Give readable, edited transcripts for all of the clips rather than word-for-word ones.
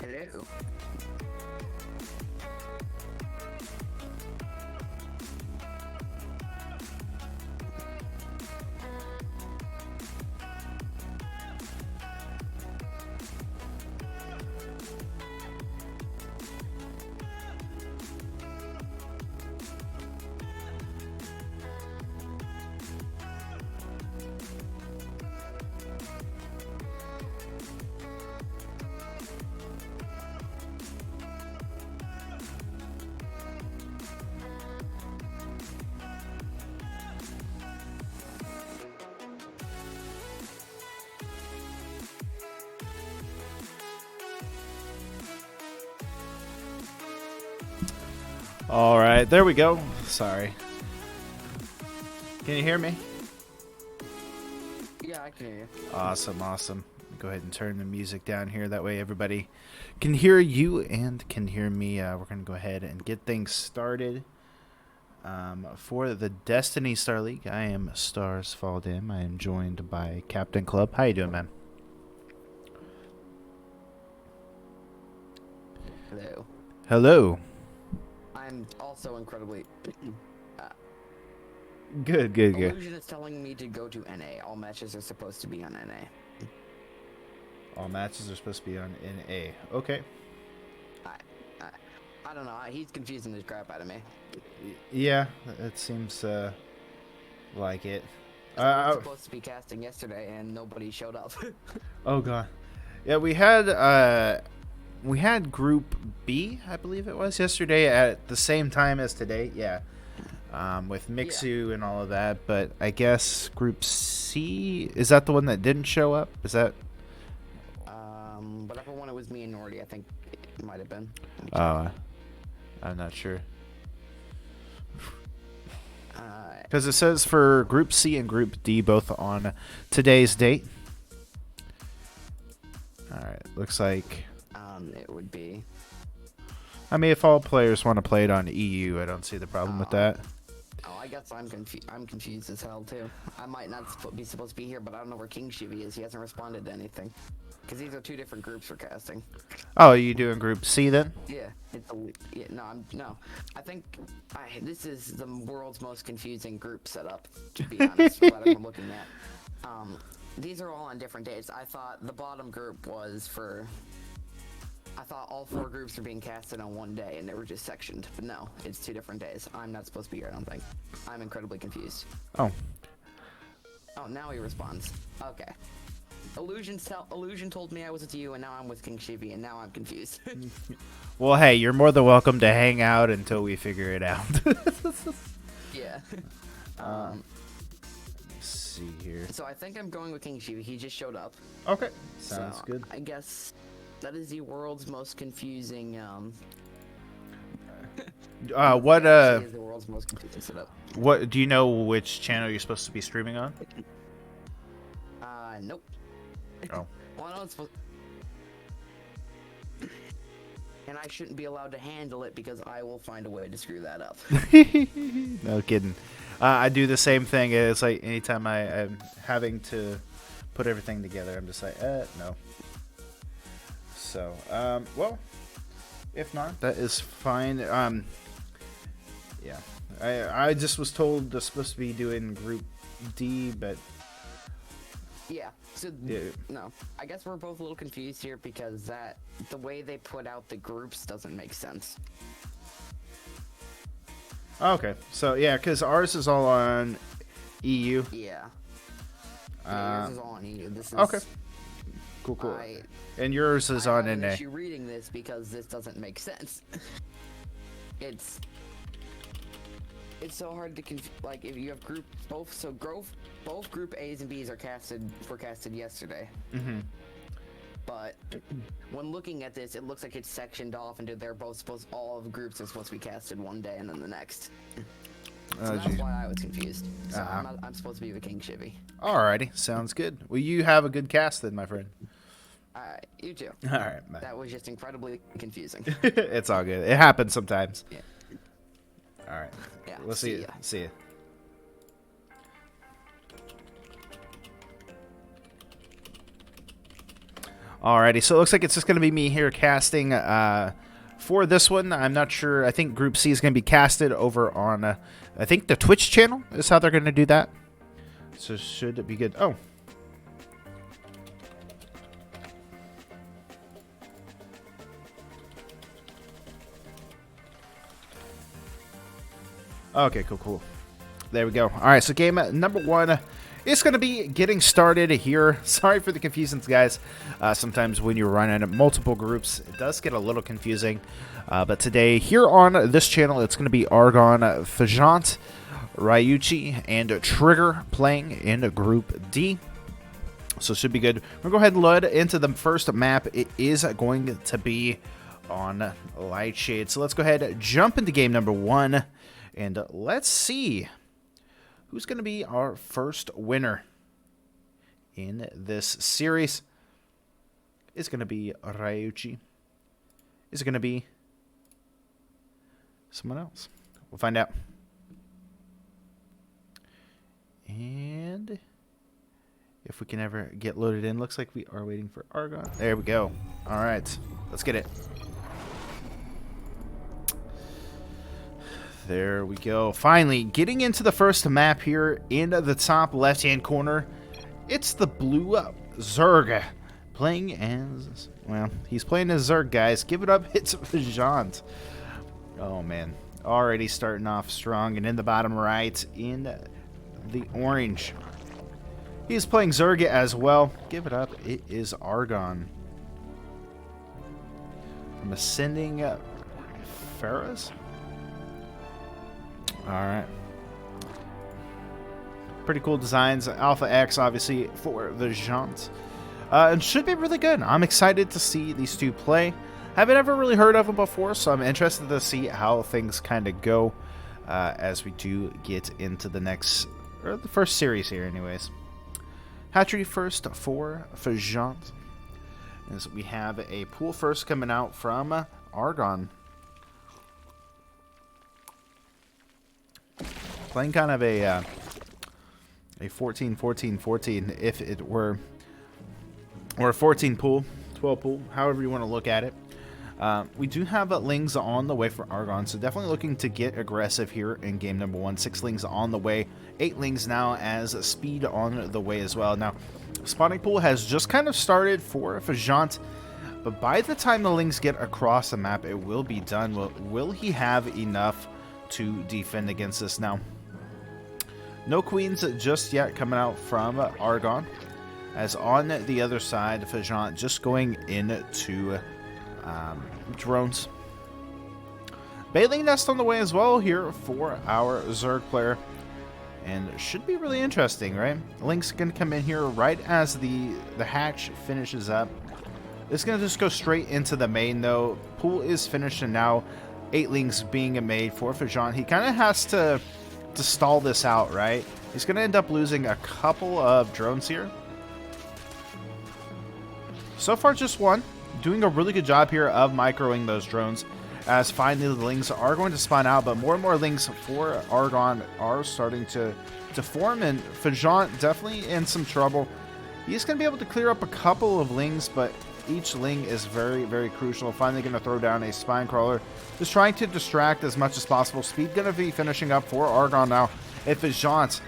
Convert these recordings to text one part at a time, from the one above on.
Hello. All right, there we go. Sorry. Can you hear me? Yeah, I can hear you. Awesome, awesome. Go ahead and turn the music down here. That way everybody can hear you and can hear me. We're going to go ahead and get things started. For the Destiny Starleague, I am Stars Fall Dim. I am joined by Captain Club. How you doing, man? Hello. Hello. I'm also incredibly. Good, good, good. Illusion is telling me to go to NA. All matches are supposed to be on NA. All matches are supposed to be on NA. Okay. I don't know. He's confusing the crap out of me. Yeah, it seems like it. I was supposed to be casting yesterday, and nobody showed up. Oh god. Yeah, we had Group B, I believe it was, yesterday at the same time as today. Yeah. With Mixu and all of that, but I guess Group C, is that the one that didn't show up? Is that? Whatever one it was, me and Nordy, I think it might have been. I'm not sure. Because it says for Group C and Group D both on today's date. All right, looks like. It would be. I mean, if all players want to play it on EU, I don't see the problem with that. Oh, I guess I'm confused as hell too. I might not be supposed to be here, but I don't know where King Shivi is. He hasn't responded to anything. Because these are two different groups for casting. Oh, are you doing Group C then? Yeah, no. I think this is the world's most confusing group setup, to be honest. What I'm looking at. These are all on different dates. I thought the bottom group was for. I thought all 4 groups were being casted on one day, and they were just sectioned. But no, it's 2 different days. I'm not supposed to be here, I don't think. I'm incredibly confused. Oh. Oh, now he responds. Okay. Illusion told me I was with you, and now I'm with King Shivi, and now I'm confused. Well, hey, you're more than welcome to hang out until we figure it out. Yeah. Let's see here. So I think I'm going with King Shivi. He just showed up. Okay. Sounds good. I guess that is the world's most confusing. What is the world's most confusing setup. What do you know which channel you're supposed to be streaming on? Nope. Oh. Well, I know it's supposed. And I shouldn't be allowed to handle it because I will find a way to screw that up. No kidding. I do the same thing. It's like anytime I'm having to put everything together, I'm just like, no. So, well, if not, that is fine. Yeah. I just was told they're supposed to be doing Group D, but... Yeah, so, yeah. No. I guess we're both a little confused here because the way they put out the groups doesn't make sense. Okay, so yeah, because ours is all on EU. Yeah. Yours is all on EU. This is... Okay. Cool. And yours is on NA. I have an issue reading this because this doesn't make sense. It's so hard to like if you have both group A's and B's were casted yesterday. Mm-hmm. But when looking at this, it looks like it's sectioned off into all of the groups are supposed to be casted one day and then the next. So that's why I was confused. So I'm supposed to be with King Shivi. Alrighty, sounds good. Well, you have a good cast then, my friend. Alright, you too. Alright, man. That was just incredibly confusing. It's all good. It happens sometimes. Yeah. Alright. Yeah, We'll see you. ya. See you. Alrighty, so it looks like it's just going to be me here casting for this one. I'm not sure. I think Group C is going to be casted over on, I think the Twitch channel is how they're going to do that. So should it be good? Oh. Okay, cool. There we go. All right, so game number 1 is going to be getting started here. Sorry for the confusions, guys. Sometimes when you're running multiple groups, it does get a little confusing. But today, here on this channel, it's going to be Argon, Fajant, Ryuchi, and Trigger playing in Group D. So it should be good. We're going to go ahead and load into the first map. It is going to be on Lightshade. So let's go ahead and jump into game number 1. And let's see who's going to be our first winner in this series. Is it going to be Ryuchi? Is it going to be someone else? We'll find out. And if we can ever get loaded in, looks like we are waiting for Argon. There we go. All right, let's get it. There we go. Finally, getting into the first map here in the top left-hand corner. It's the blue Zerg playing as, well, he's playing as Zerg, guys. Give it up. It's Vajant. Oh, man. Already starting off strong. And in the bottom right, in the orange, he's playing Zerg as well. Give it up. It is Argon. From Ascending Ferris. Alright. Pretty cool designs. Alpha X, obviously, for the Vajant. It should be really good. I'm excited to see these two play. Haven't ever really heard of them before, so I'm interested to see how things kind of go as we do get into the next, or the first series here anyways. Hatchery first for Vajant. As we have a pool first coming out from Argon. Playing kind of a 14-14-14 if it were, or a 14 pool, 12 pool, however you want to look at it. We do have Lings on the way for Argon, so definitely looking to get aggressive here in game number 1. 6 Lings on the way, 8 Lings now as speed on the way as well. Now, spawning pool has just kind of started for Vajant, but by the time the Lings get across the map, it will be done. Will he have enough to defend against this? Now, no queens just yet coming out from Argon, as on the other side, Vajant just going into drones. Baleen nest on the way as well here for our Zerg player, and should be really interesting, right? Link's gonna come in here right as the hatch finishes up. It's gonna just go straight into the main though. Pool is finished, and now 8 Lings being made for Vajant. He kind of has to stall this out, right? He's going to end up losing a couple of drones here. So far, just one. Doing a really good job here of microing those drones, as finally the Lings are going to spawn out, but more and more Lings for Argon are starting to form, and Vajant definitely in some trouble. He's going to be able to clear up a couple of Lings, but each Ling is very, very crucial. Finally going to throw down a spine crawler. Just trying to distract as much as possible. Speed going to be finishing up for Argon now. If Vajant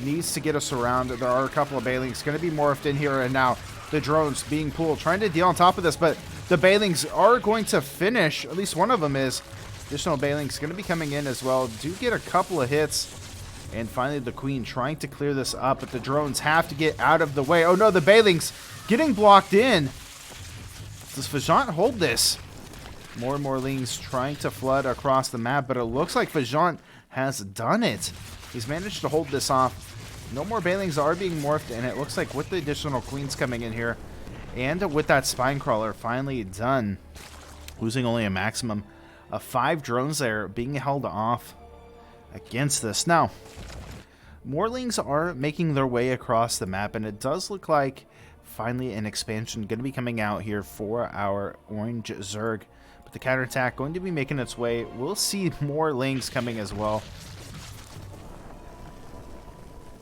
needs to get us around, there are a couple of Baelings going to be morphed in here, and now the drones being pulled, trying to deal on top of this, but the Baelings are going to finish. At least one of them is. Additional Baelings going to be coming in as well. Do get a couple of hits. And finally the Queen trying to clear this up, but the drones have to get out of the way. Oh no, the Baelings getting blocked in. Does Vajant hold this? More and more Lings trying to flood across the map, but it looks like Vajant has done it. He's managed to hold this off. No more Baelings are being morphed, and it looks like with the additional Queens coming in here, and with that Spine Crawler finally done, losing only a maximum of 5 drones there, being held off against this. Now, more Lings are making their way across the map, and it does look like finally an expansion going to be coming out here for our Orange Zerg. But the counterattack going to be making its way. We'll see more Lings coming as well.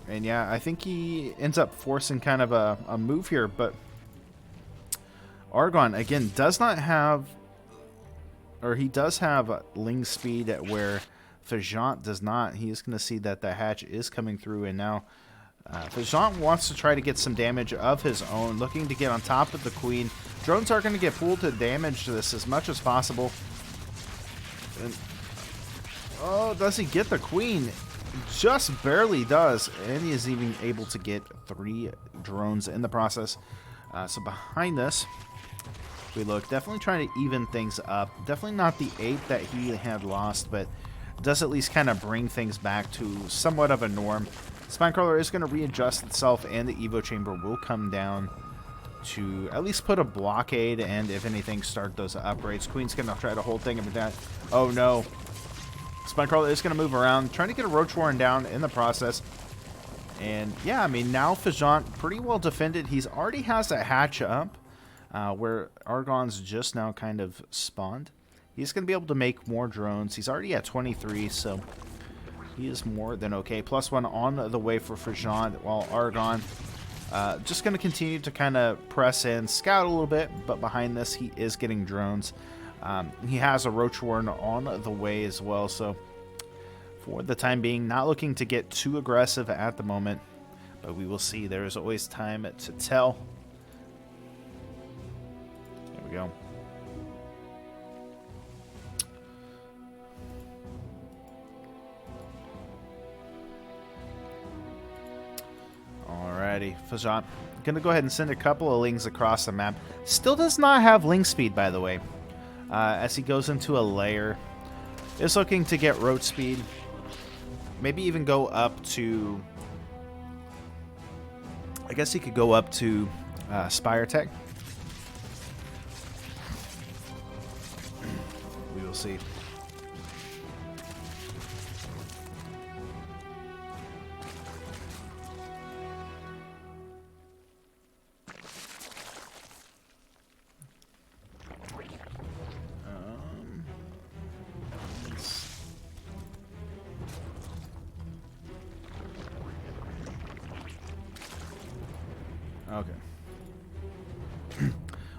And yeah, I think he ends up forcing kind of a move here, but Argon, again, does not have... Or he does have Ling speed where Fajant does not. He is going to see that the hatch is coming through, and now Fajant wants to try to get some damage of his own, looking to get on top of the Queen. Drones are going to get pulled to damage this as much as possible. And, oh, does he get the Queen? Just barely does, and he is even able to get 3 drones in the process. So behind this, we look, definitely trying to even things up. Definitely not the 8 that he had lost, but does at least kind of bring things back to somewhat of a norm. Spinecrawler is going to readjust itself, and the Evo Chamber will come down to at least put a blockade, and if anything, start those upgrades. Queen's going to try to hold things down. Oh no. Spinecrawler is going to move around, trying to get a Roach Warren down in the process. And yeah, I mean, now Fajant pretty well defended. He's already has a hatch up. Where Argon's just now kind of spawned. He's going to be able to make more drones. He's already at 23, so he is more than okay. +1 on the way for Fajant, while Argon just going to continue to kind of press in, scout a little bit, but behind this, he is getting drones. He has a Roach Warren on the way as well, so for the time being, not looking to get too aggressive at the moment, but we will see. There is always time to tell. Go. Alrighty, Fajant. Gonna go ahead and send a couple of Lings across the map. Still does not have Ling speed, by the way. As he goes into a layer, is looking to get Roach speed. Maybe even go up to... I guess he could go up to Spire Tech. See. Okay.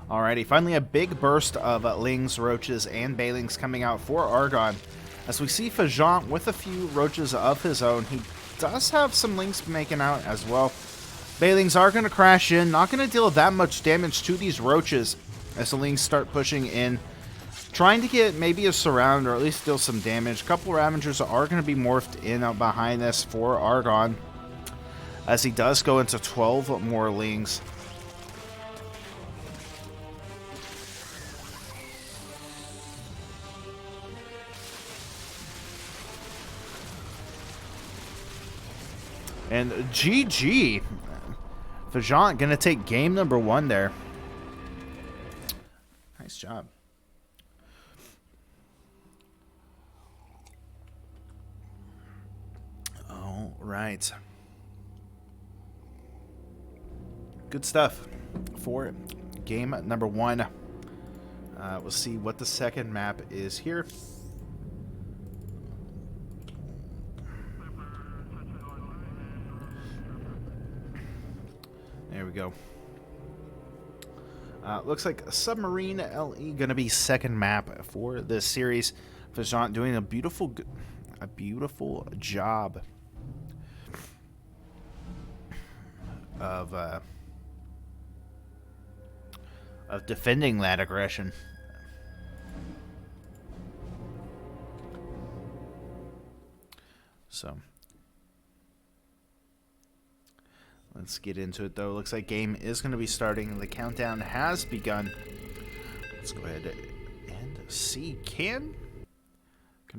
Alrighty, finally a big burst of Lings, Roaches, and Bailings coming out for Argon. As we see Fajant with a few Roaches of his own, he does have some Lings making out as well. Bailings are going to crash in, not going to deal that much damage to these Roaches as the Lings start pushing in. Trying to get maybe a surround or at least deal some damage. A couple Ravagers are going to be morphed in behind this for Argon, as he does go into 12 more Lings. And GG. Fajant going to take game number 1 there. Nice job. All right. Good stuff for game number 1. We'll see what the second map is here. There we go. Looks like Submarine LE going to be second map for this series. Fajant doing a beautiful job of defending that aggression. So let's get into it, though. Looks like game is going to be starting. The countdown has begun. Let's go ahead and see. Can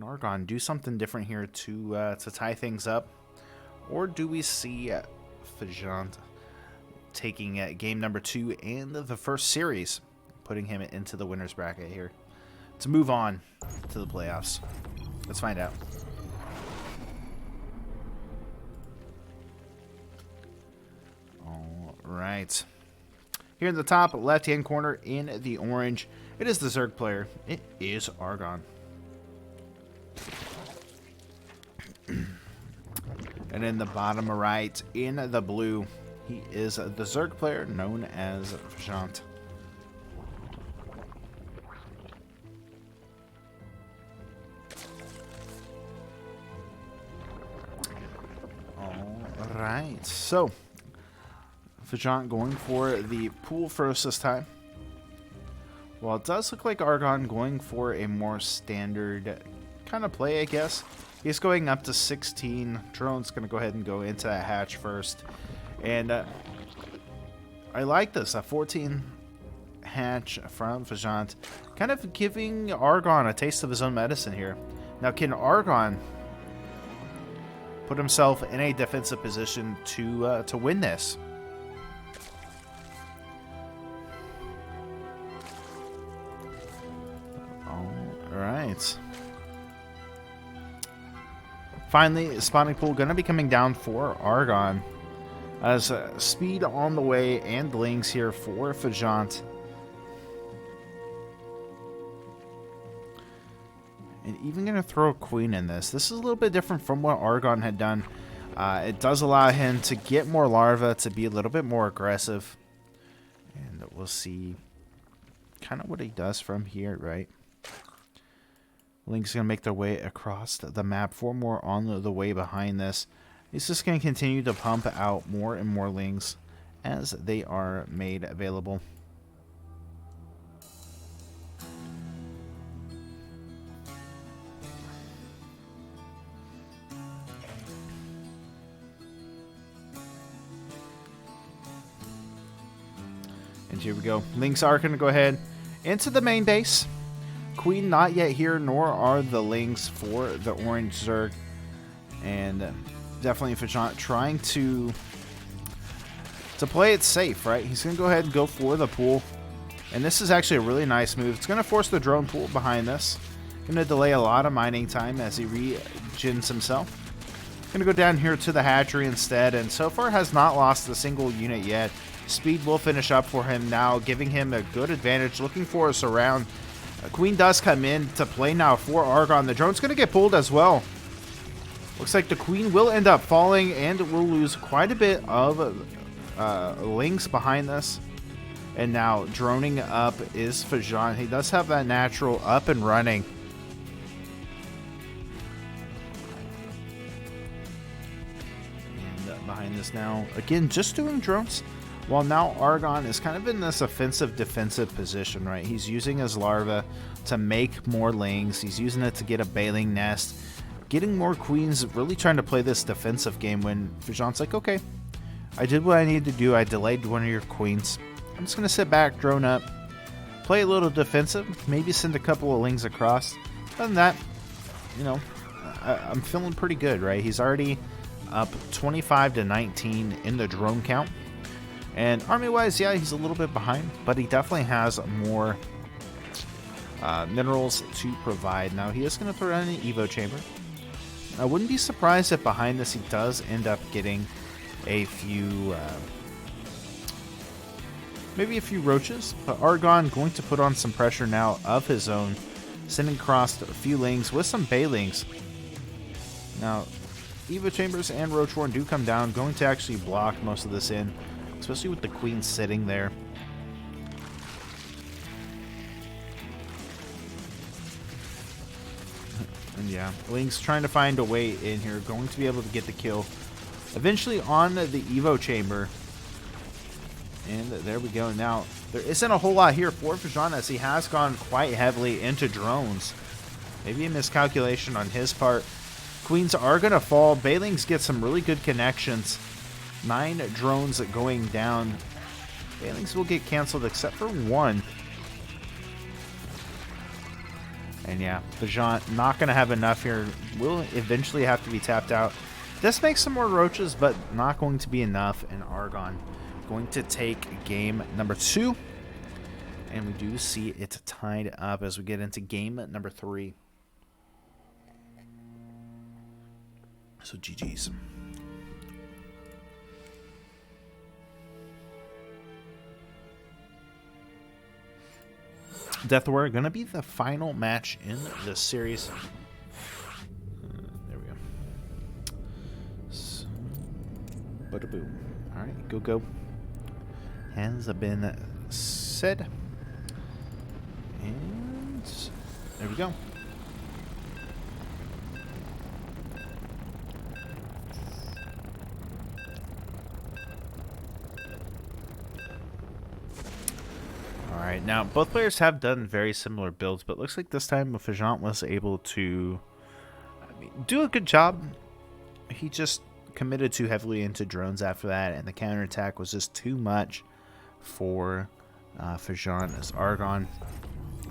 Argon do something different here to tie things up? Or do we see Fajant taking game number 2 and the first series, putting him into the winner's bracket here to move on to the playoffs? Let's find out. Right. Here in the top left-hand corner in the orange, it is the Zerg player. It is Argon. And in the bottom right, in the blue, he is the Zerg player known as Fajant. So, Fajant going for the pool first this time. Well, it does look like Argon going for a more standard kind of play, I guess. He's going up to 16. Drone's going to go ahead and go into that hatch first. And I like this. A 14 hatch from Fajant. Kind of giving Argon a taste of his own medicine here. Now, can Argon put himself in a defensive position to win this? All right. Finally, spawning pool going to be coming down for Argon. As speed on the way and lings here for Fajant. And even going to throw a queen in this. This is a little bit different from what Argon had done. It does allow him to get more larvae, to be a little bit more aggressive. And we'll see kind of what he does from here, right? Ling's going to make their way across the map. 4 more on the way behind this. He's just going to continue to pump out more and more lings as they are made available. And here we go. Lings are going to go ahead into the main base. Queen not yet here, nor are the lings for the orange Zerg. And definitely Fajant trying to play it safe, right? He's going to go ahead and go for the pool. And this is actually a really nice move. It's going to force the drone pool behind this. Going to delay a lot of mining time as he regens himself. Going to go down here to the hatchery instead. And so far has not lost a single unit yet. Speed will finish up for him now, giving him a good advantage. Looking for a surround. Queen does come in to play now for Argon. The drone's going to get pulled as well. Looks like the Queen will end up falling and will lose quite a bit of lings behind this. And now droning up is Fajant. He does have that natural up and running. And behind this now, again, just doing drones. While now Argon is kind of in this offensive-defensive position, right? He's using his larva to make more lings. He's using it to get a bailing nest. Getting more queens, really trying to play this defensive game when Fajant's like, okay, I did what I needed to do. I delayed one of your queens. I'm just going to sit back, drone up, play a little defensive, maybe send a couple of lings across. Other than that, you know, I'm feeling pretty good, right? He's already up 25-19 in the drone count. And army-wise, yeah, he's a little bit behind, but he definitely has more minerals to provide. Now, he is going to throw in an Evo chamber. I wouldn't be surprised if behind this he does end up getting a few, maybe a few roaches. But Argon going to put on some pressure now of his own, sending across a few lings with some bailings. Now, Evo chambers and roach horn do come down, going to actually block most of this in. Especially with the queen sitting there. And yeah, Link's trying to find a way in here. Going to be able to get the kill. Eventually on the Evo chamber. And there we go. Now, there isn't a whole lot here for Fajant as he has gone quite heavily into drones. Maybe a miscalculation on his part. Queens are going to fall. Bailings get some really good connections. 9 drones going down. Bailings will get canceled except for 1. And yeah, Fajant not going to have enough here. Will eventually have to be tapped out. This makes some more roaches, but not going to be enough. And Argon going to take game number 2. And we do see it tied up as we get into game number 3. So GG's. Death Warrior going to be the final match in this series. There we go. So, bada boom. All right, go. Has been said. And there we go. Now, both players have done very similar builds, but looks like this time Fajant was able to do a good job. He just committed too heavily into drones after that, and the counterattack was just too much for Fajant as Argon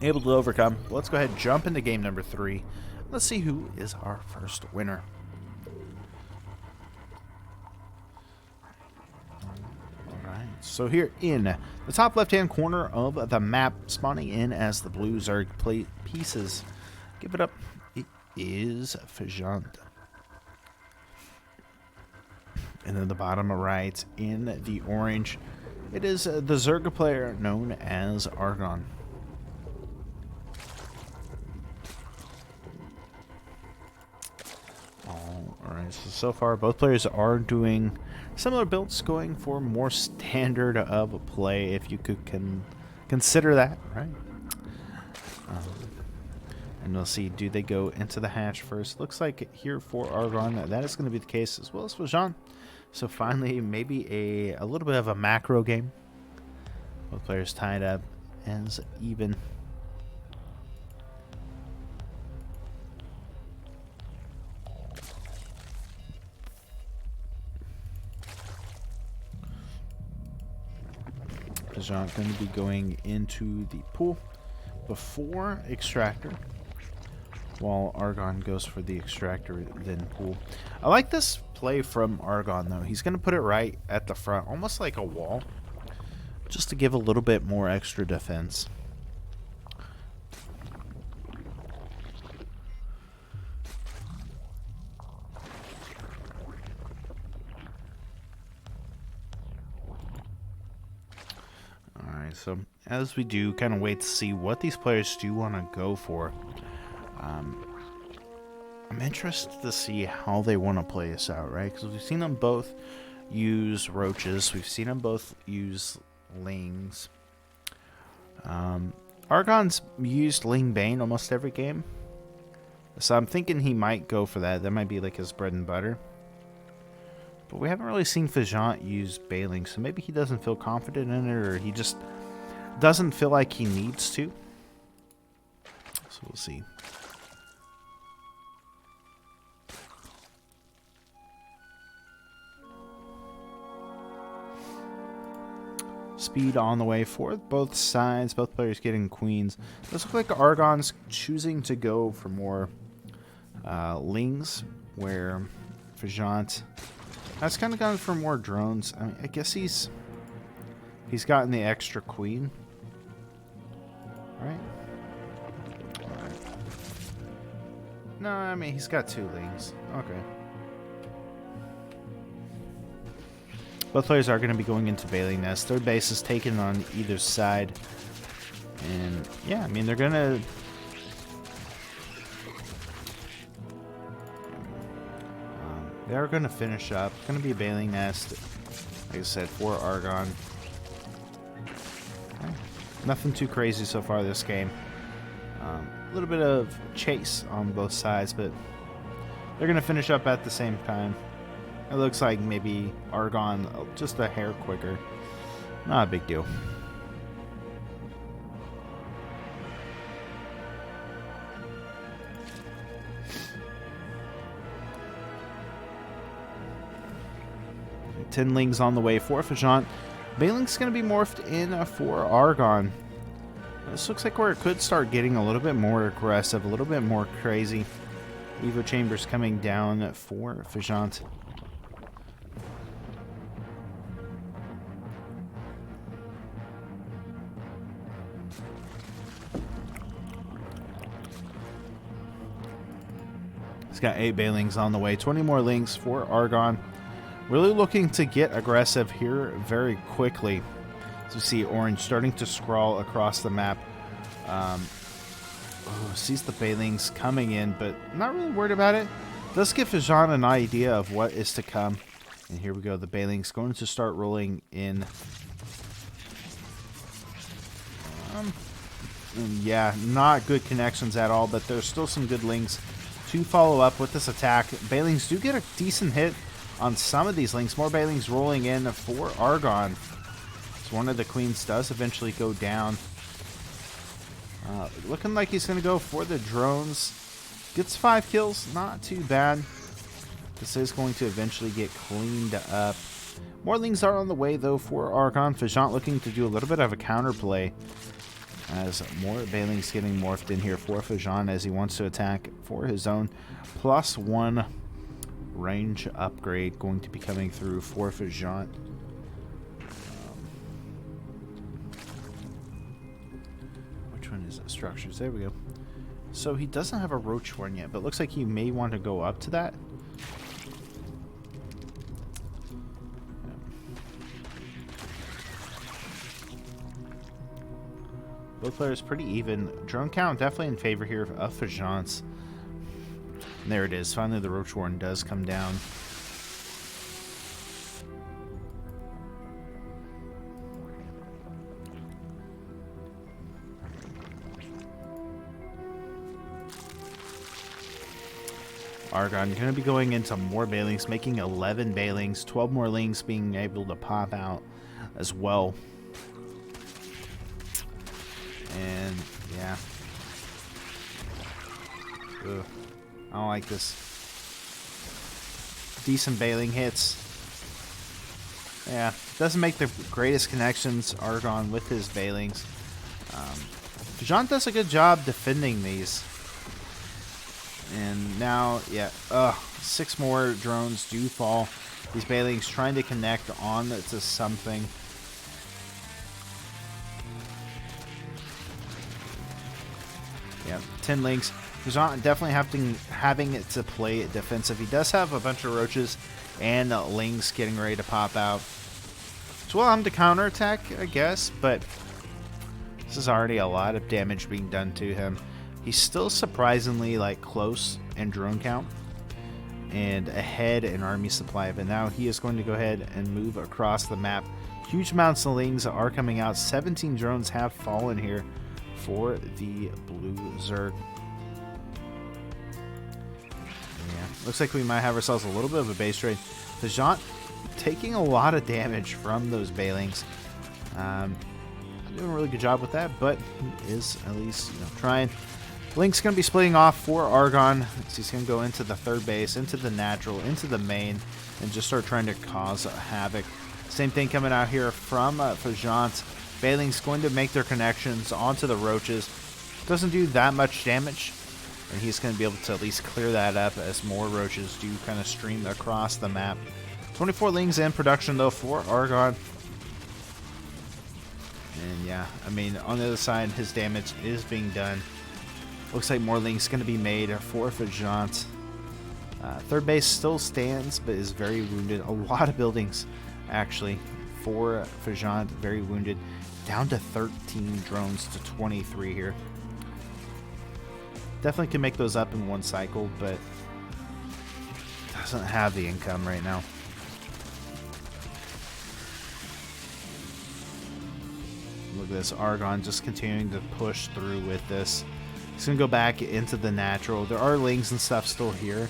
able to overcome. Let's go ahead and jump into game number 3. Let's see who is our first winner. Alright, so here in the top left-hand corner of the map, spawning in as the blue Zerg pieces. Give it up. It is Fajant. And then the bottom right in the orange, it is the Zerg player known as Argon. Alright, so far both players are doing similar builds, going for more standard of play, if you could consider that, right? And we'll see, do they go into the hatch first? Looks like here for Argon, that is going to be the case, as well as for Jean. So finally, maybe a little bit of a macro game. Both players tied up as even. Jean going to be going into the pool before extractor, while Argon goes for the extractor, then pool. I like this play from Argon, though. He's going to put it right at the front, almost like a wall, just to give a little bit more extra defense. Alright, so as we do kind of wait to see what these players do want to go for, I'm interested to see how they want to play this out, right? Because we've seen them both use roaches. We've seen them both use lings. Argon's used Ling Bane almost every game. So I'm thinking he might go for that. That might be like his bread and butter. But we haven't really seen Fajant use Bailing, so maybe he doesn't feel confident in it, or he just doesn't feel like he needs to. So we'll see. Speed on the way for both sides, both players getting queens. Does look like Argon's choosing to go for more lings, where Fajant has kind of gone for more drones. I mean, I guess he's gotten the extra queen. Right? No, I mean, he's got 2 lings. Okay. Both players are going to be going into Bailey Nest. Third base is taken on either side. And, yeah, I mean, they're going to... they are going to finish up. It's going to be a Bailey Nest, like I said, for Argon. Okay. Nothing too crazy so far this game. A little bit of chase on both sides, but they're going to finish up at the same time. It looks like maybe Argon just a hair quicker. Not a big deal. Tinling's on the way for Fajant. Bailing's going to be morphed in for Argon. This looks like where it could start getting a little bit more aggressive, a little bit more crazy. Evo Chambers coming down for Fajant. He's got 8 Bailings on the way. 20 more lings for Argon. Really looking to get aggressive here very quickly. As we see Orange starting to scroll across the map. Sees the Bailings coming in, but not really worried about it. Does give Fajant an idea of what is to come. And here we go. The Bailings going to start rolling in. Yeah, not good connections at all, but there's still some good lings to follow up with this attack. Bailings do get a decent hit on some of these links. More Bailings rolling in for Argon. So one of the queens does eventually go down. Looking like he's going to go for the drones. Gets 5 kills. Not too bad. This is going to eventually get cleaned up. More lings are on the way, though, for Archon. Fajant looking to do a little bit of a counterplay. As more Bailings getting morphed in here for Fajant as he wants to attack for his own. +1 range upgrade going to be coming through for Fajant. Which one is it? Structures. There we go. So he doesn't have a Roach Horn yet, but looks like he may want to go up to that. Both players pretty even. Drone count definitely in favor here of Fajant's. And there it is. Finally, the Roach Warren does come down. Argon going to be going into more Bailings, making 11 Bailings, 12 more Lings being able to pop out as well. And, yeah. Ugh. I don't like this. Decent Bailing hits. Yeah, doesn't make the greatest connections, Argon, with his Bailings. Fajant does a good job defending these. And now, yeah, 6 more drones do fall. These Bailings trying to connect on to something. Yeah, 10 links. Fajant definitely having it to play it defensive. He does have a bunch of roaches and lings getting ready to pop out. So well, I'm to counterattack, I guess, but this is already a lot of damage being done to him. He's still surprisingly close in drone count and ahead in army supply, but now he is going to go ahead and move across the map. Huge amounts of lings are coming out. 17 drones have fallen here for the blue Zerg. Yeah, looks like we might have ourselves a little bit of a base trade. Fajant taking a lot of damage from those Bailings. Doing a really good job with that, but he is at least trying. Link's going to be splitting off for Argon. So he's going to go into the third base, into the natural, into the main, and just start trying to cause havoc. Same thing coming out here from Fajant. Bailing's going to make their connections onto the roaches. Doesn't do that much damage, and he's going to be able to at least clear that up as more roaches do kind of stream across the map. 24 lings in production, though, for Argon. And yeah, I mean, on the other side, his damage is being done. Looks like more lings going to be made for Fajant. Third base still stands, but is very wounded. A lot of buildings, actually, for Fajant. Very wounded. Down to 13 drones to 23 here. Definitely can make those up in one cycle, but doesn't have the income right now. Look at this. Argon just continuing to push through with this. He's going to go back into the natural. There are lings and stuff still here.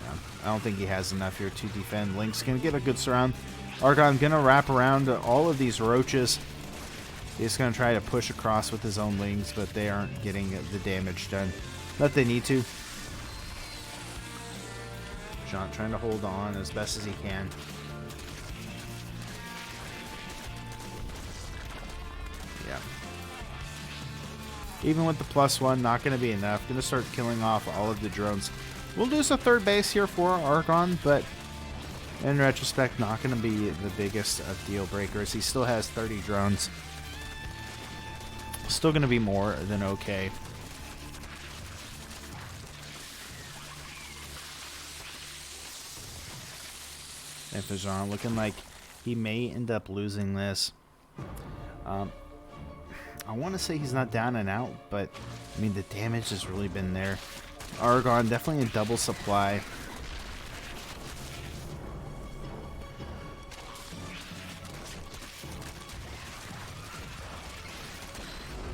Yeah, I don't think he has enough here to defend. Link's going to get a good surround. Argon going to wrap around all of these roaches. He's going to try to push across with his own lings, but they aren't getting the damage done that they need to. John trying to hold on as best as he can. Yeah. Even with the +1, not going to be enough. Going to start killing off all of the drones. We'll lose a third base here for Argon, but in retrospect, not going to be the biggest of deal breakers. He still has 30 drones. Still going to be more than okay. And Fajant looking like he may end up losing this. I want to say he's not down and out, but I mean the damage has really been there. Argon definitely in double supply.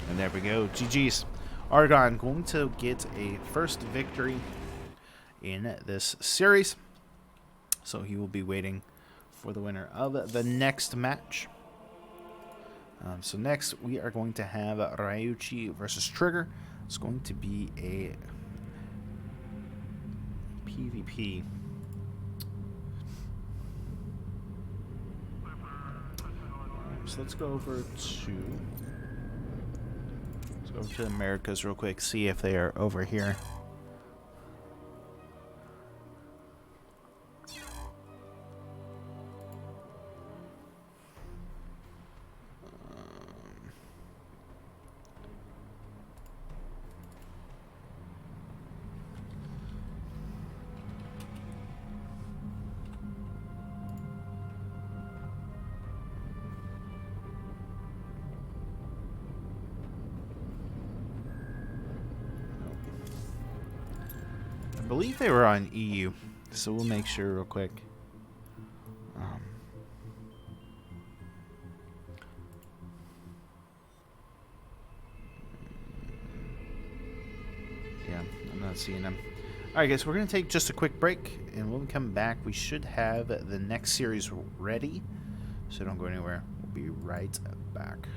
And there we go. GG's. Argon going to get a first victory in this series. So he will be waiting for the winner of the next match. So next we are going to have Ryuichi versus Trigger. It's going to be a PvP. So let's go over to Americas real quick, see if they are over here. I believe they were on EU, so we'll make sure real quick. Yeah, I'm not seeing them. Alright guys, we're going to take just a quick break, and when we come back, we should have the next series ready, so don't go anywhere. We'll be right back.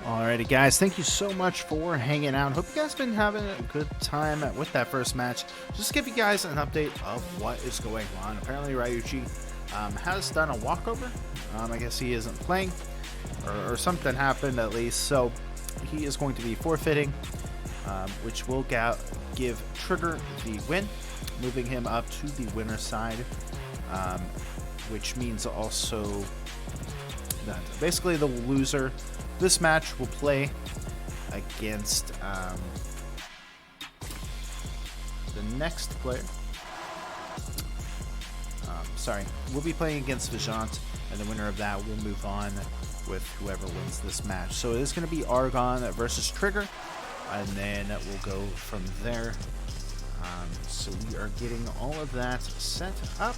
Alrighty, guys, thank you so much for hanging out. Hope you guys been having a good time with that first match. Just to give you guys an update of what is going on. Apparently, Ryuji has done a walkover. I guess he isn't playing, or something happened at least. So he is going to be forfeiting, which will give Trigger the win, moving him up to the winner's side, which means also that basically the loser this match will play against the next player. We'll be playing against Vijant, and the winner of that will move on with whoever wins this match. So it is going to be Argon versus Trigger, and then we'll go from there. So we are getting all of that set up.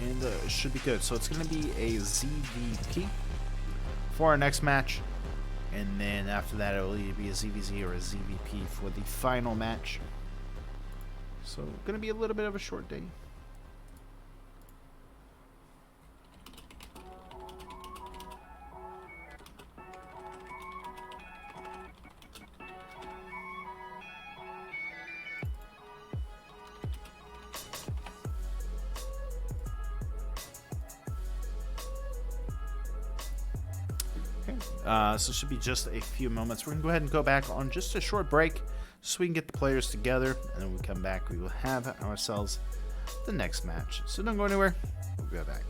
And it should be good. So it's going to be a ZVP for our next match. And then after that, it will either be a ZVZ or a ZVP for the final match. So going to be a little bit of a short day. So it should be just a few moments. We're going to go ahead and go back on just a short break so we can get the players together. And then when we come back, we will have ourselves the next match. So don't go anywhere. We'll be right back.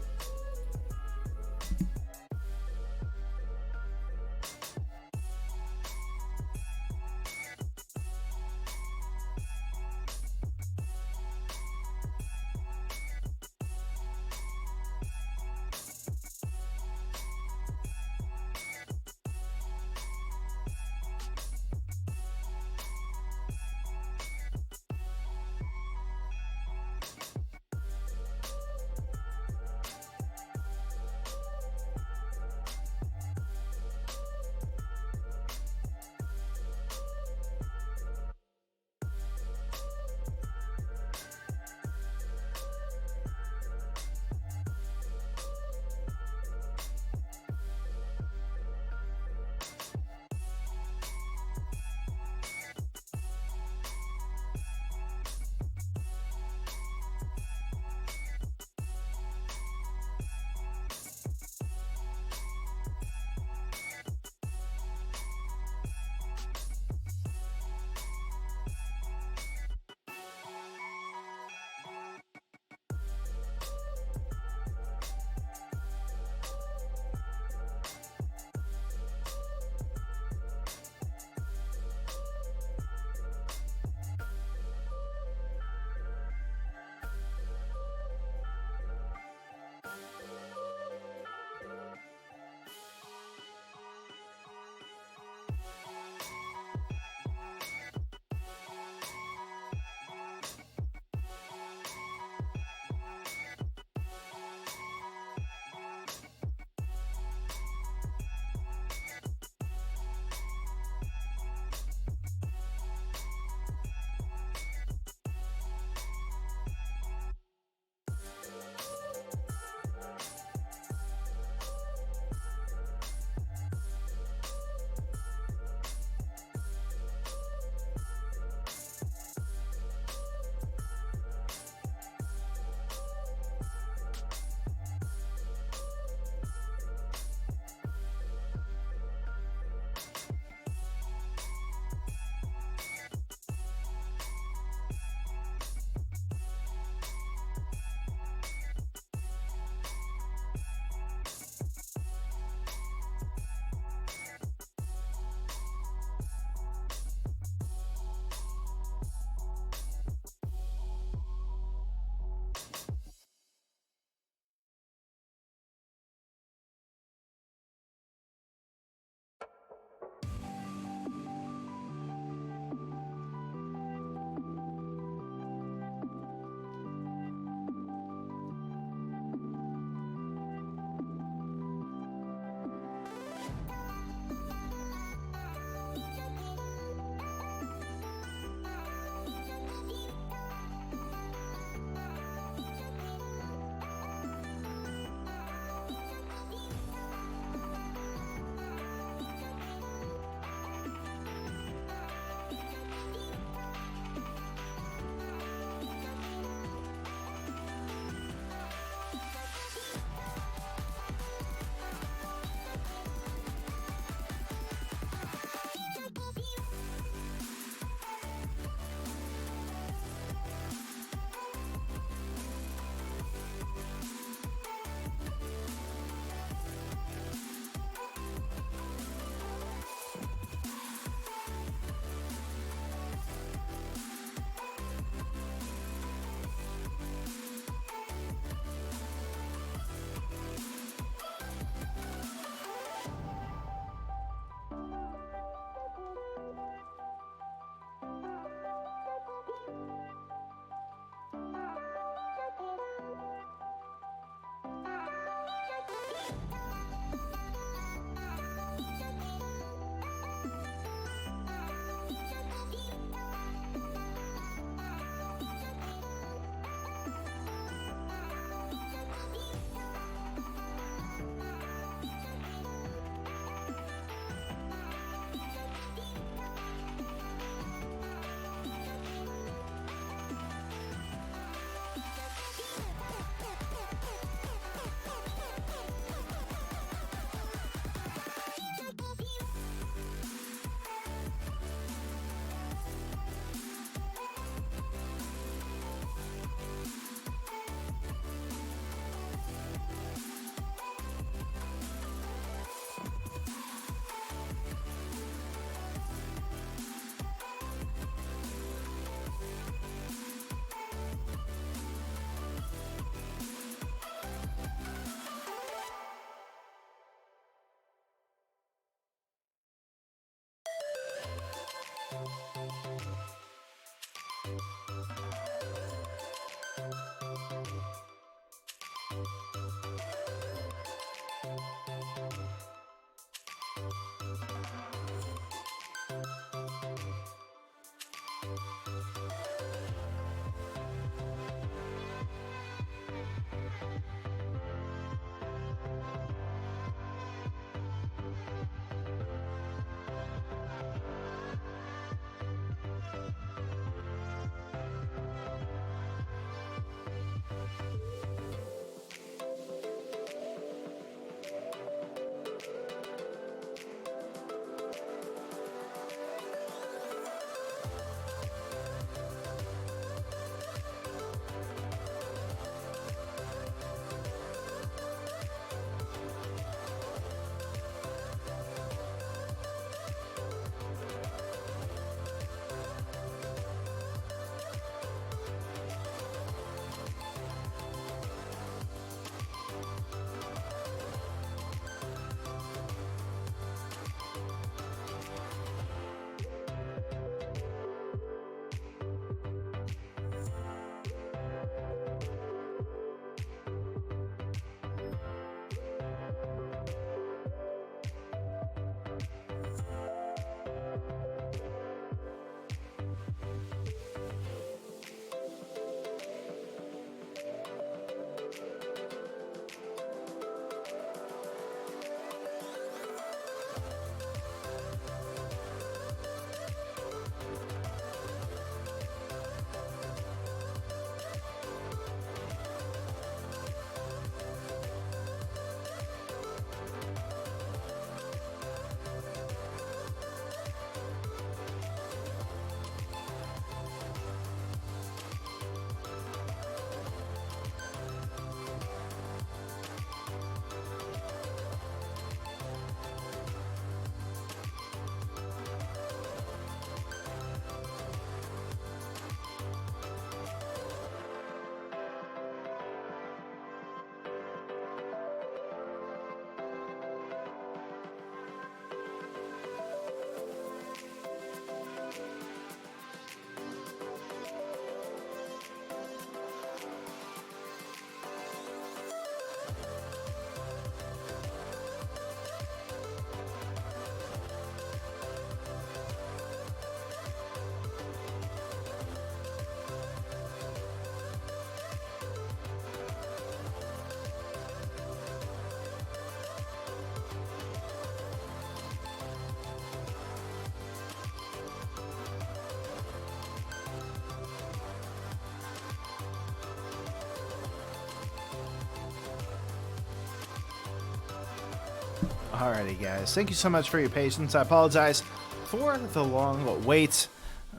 Alrighty, guys. Thank you so much for your patience. I apologize for the long wait,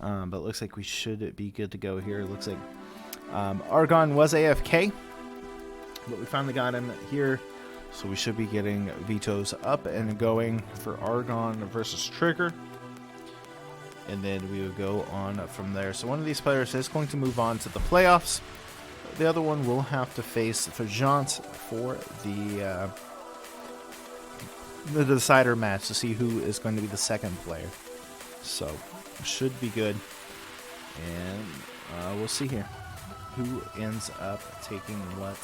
but it looks like we should be good to go here. It looks like Argon was AFK, but we finally got him here, so we should be getting vetoes up and going for Argon versus Trigger, and then we will go on from there. So one of these players is going to move on to the playoffs. The other one will have to face Fajant for the decider match to see who is going to be the second player. So should be good, and we'll see here who ends up taking what.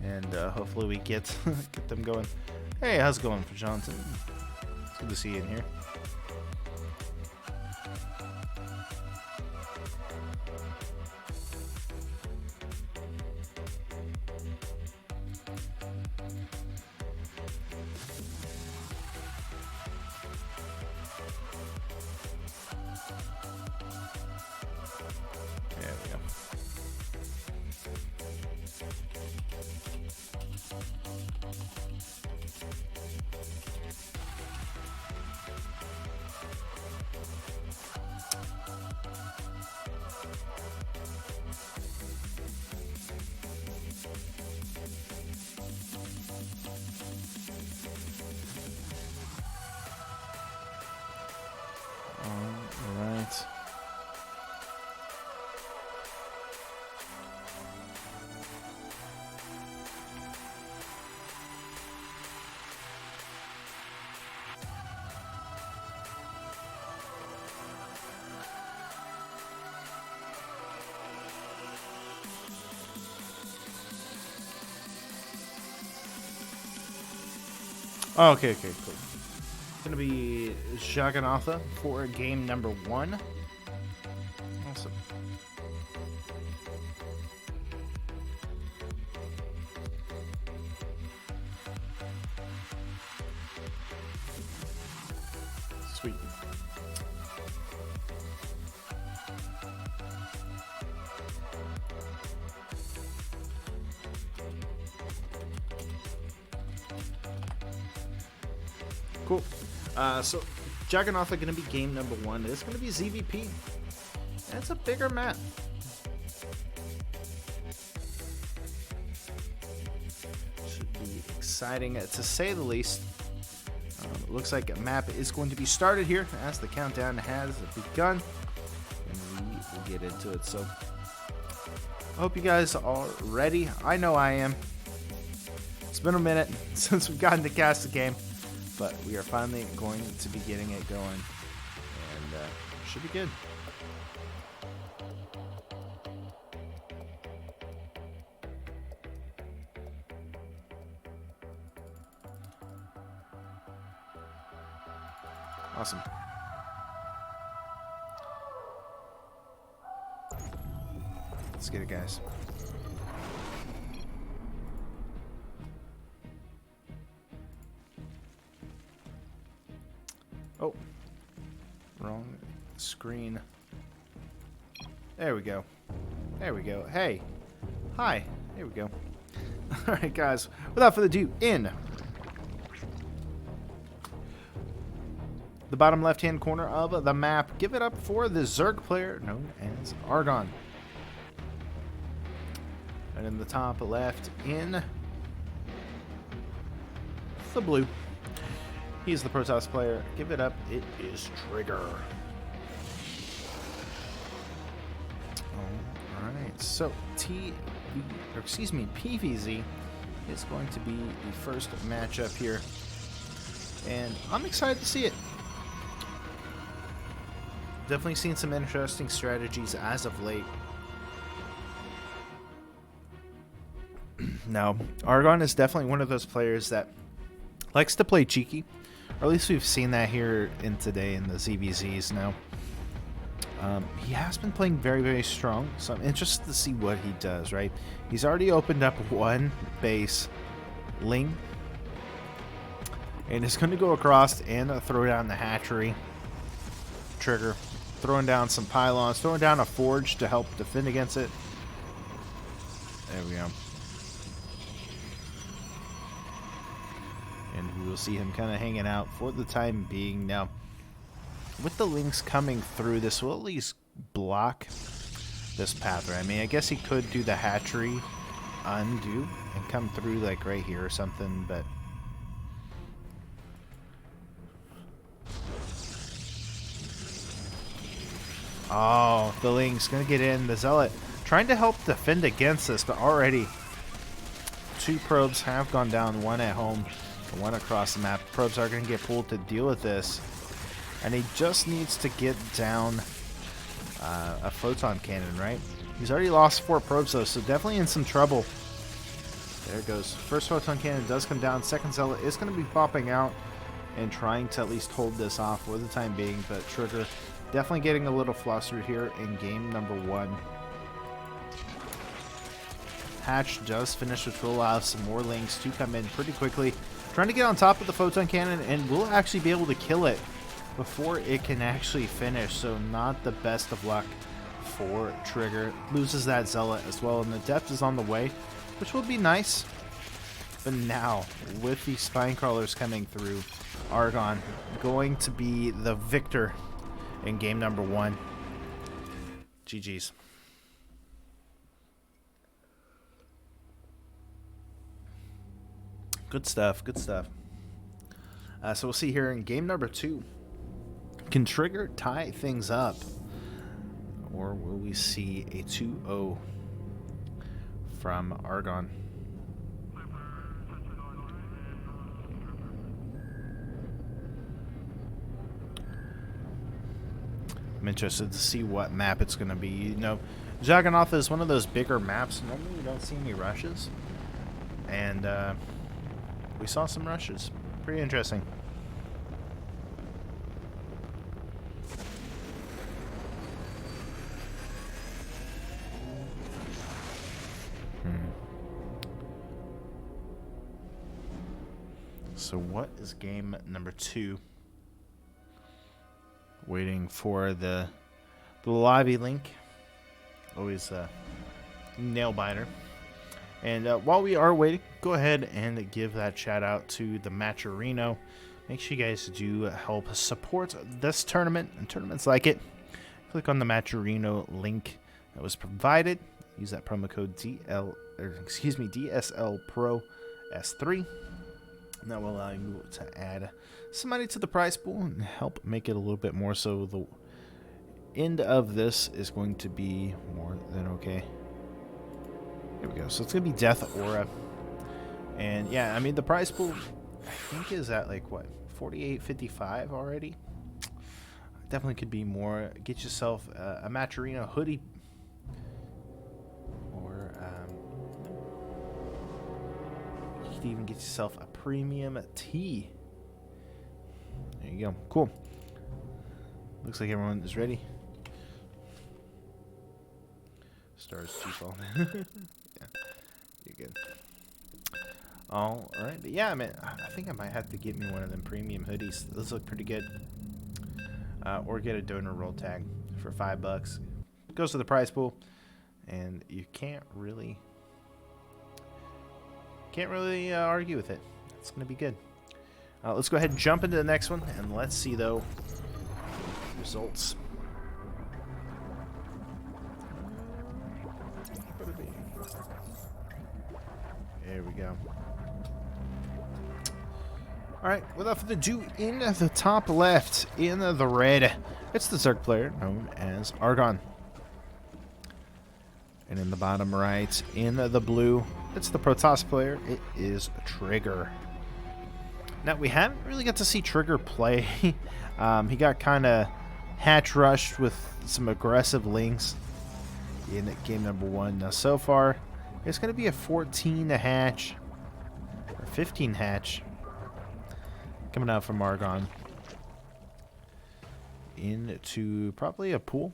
And hopefully we get them going. Hey, how's it going for Johnson? It's good to see you in here. There we go. Oh, okay, cool. It's going to be Jaganatha for game number 1. Awesome. Sweet. Cool. So Jaganatha going to be game number 1. It's going to be ZVP. That's a bigger map. Should be exciting to say the least. It looks like a map is going to be started here as the countdown has begun, and we will get into it. So I hope you guys are ready. I know I am. It's been a minute since we've gotten to cast the game, but we are finally going to be getting it going, and should be good. Awesome. Let's get it, guys. Oh, wrong screen. There we go. There we go. Hey. Hi. There we go. All right, guys. Without further ado, in the bottom left-hand corner of the map, give it up for the Zerg player known as Argon. And in the top left, in the blue, he's the Protoss player. Give it up. It is Trigger. All right. So PVZ is going to be the first matchup here, and I'm excited to see it. Definitely seen some interesting strategies as of late. Now, Argon is definitely one of those players that likes to play cheeky. Or at least we've seen that here in today in the ZVZs now. He has been playing very, very strong, so I'm interested to see what he does, right? He's already opened up one base Ling, and is going to go across and throw down the hatchery. Trigger. Throwing down some pylons, throwing down a forge to help defend against it. There we go. And we will see him kind of hanging out for the time being. Now, with the links coming through, this will at least block this path, right? I mean, I guess he could do the hatchery undo and come through like right here or something, but oh, the Ling's going to get in. The Zealot trying to help defend against this, but already 2 probes have gone down, 1 at home, 1 across the map. Probes are going to get pulled to deal with this, and he just needs to get down a photon cannon, right? He's already lost 4 probes, though, so definitely in some trouble. There it goes. First photon cannon does come down. Second Zealot is going to be popping out and trying to at least hold this off for the time being, but Trigger definitely getting a little flustered here in game number 1. Hatch does finish, which will allow some more Lings to come in pretty quickly. Trying to get on top of the photon cannon, and will actually be able to kill it before it can actually finish. So not the best of luck for Trigger. Loses that Zealot as well, and the depth is on the way, which will be nice. But now, with these spine crawlers coming through, Argon going to be the victor in game number 1. GG's. Good stuff, good stuff. So we'll see here in game number 2. Can Trigger tie things up? Or will we see a 2-0 from Argon? I'm interested to see what map it's going to be. You know, Jaganatha is one of those bigger maps. Normally you don't see any rushes. And we saw some rushes. Pretty interesting. So what is game number 2? Waiting for the lobby link. Always a nail biter. And while we are waiting, go ahead and give that shout out to the Matcherino. Make sure you guys do help support this tournament and tournaments like it. Click on the Matcherino link that was provided. Use that promo code DSL Pro S3. And that will allow you to add some money to the prize pool and help make it a little bit more, so the end of this is going to be more than okay. Here we go. So it's going to be Death Aura. And yeah, I mean, the prize pool, I think, is at like, what, 48.55 already? Definitely could be more. Get yourself a Matcherino hoodie. Or you could even get yourself a premium tee. There you go. Cool. Looks like everyone is ready. Stars default. Yeah, you're good. All right, but yeah, I mean, I think I might have to get me one of them premium hoodies. Those look pretty good. Or get a donor roll tag for $5. Goes to the prize pool, and you can't really argue with it. It's gonna be good. Let's go ahead and jump into the next one, and let's see though results. There we go. Alright, without further ado, in the top left, in the red, it's the Zerg player known as Argon. And in the bottom right, in the blue, it's the Protoss player. It is Trigger. Now, we haven't really got to see Trigger play. He got kind of hatch rushed with some aggressive links in game number 1. Now, so far, it's going to be a 14 hatch, or 15 hatch, coming out from Argon into probably a pool.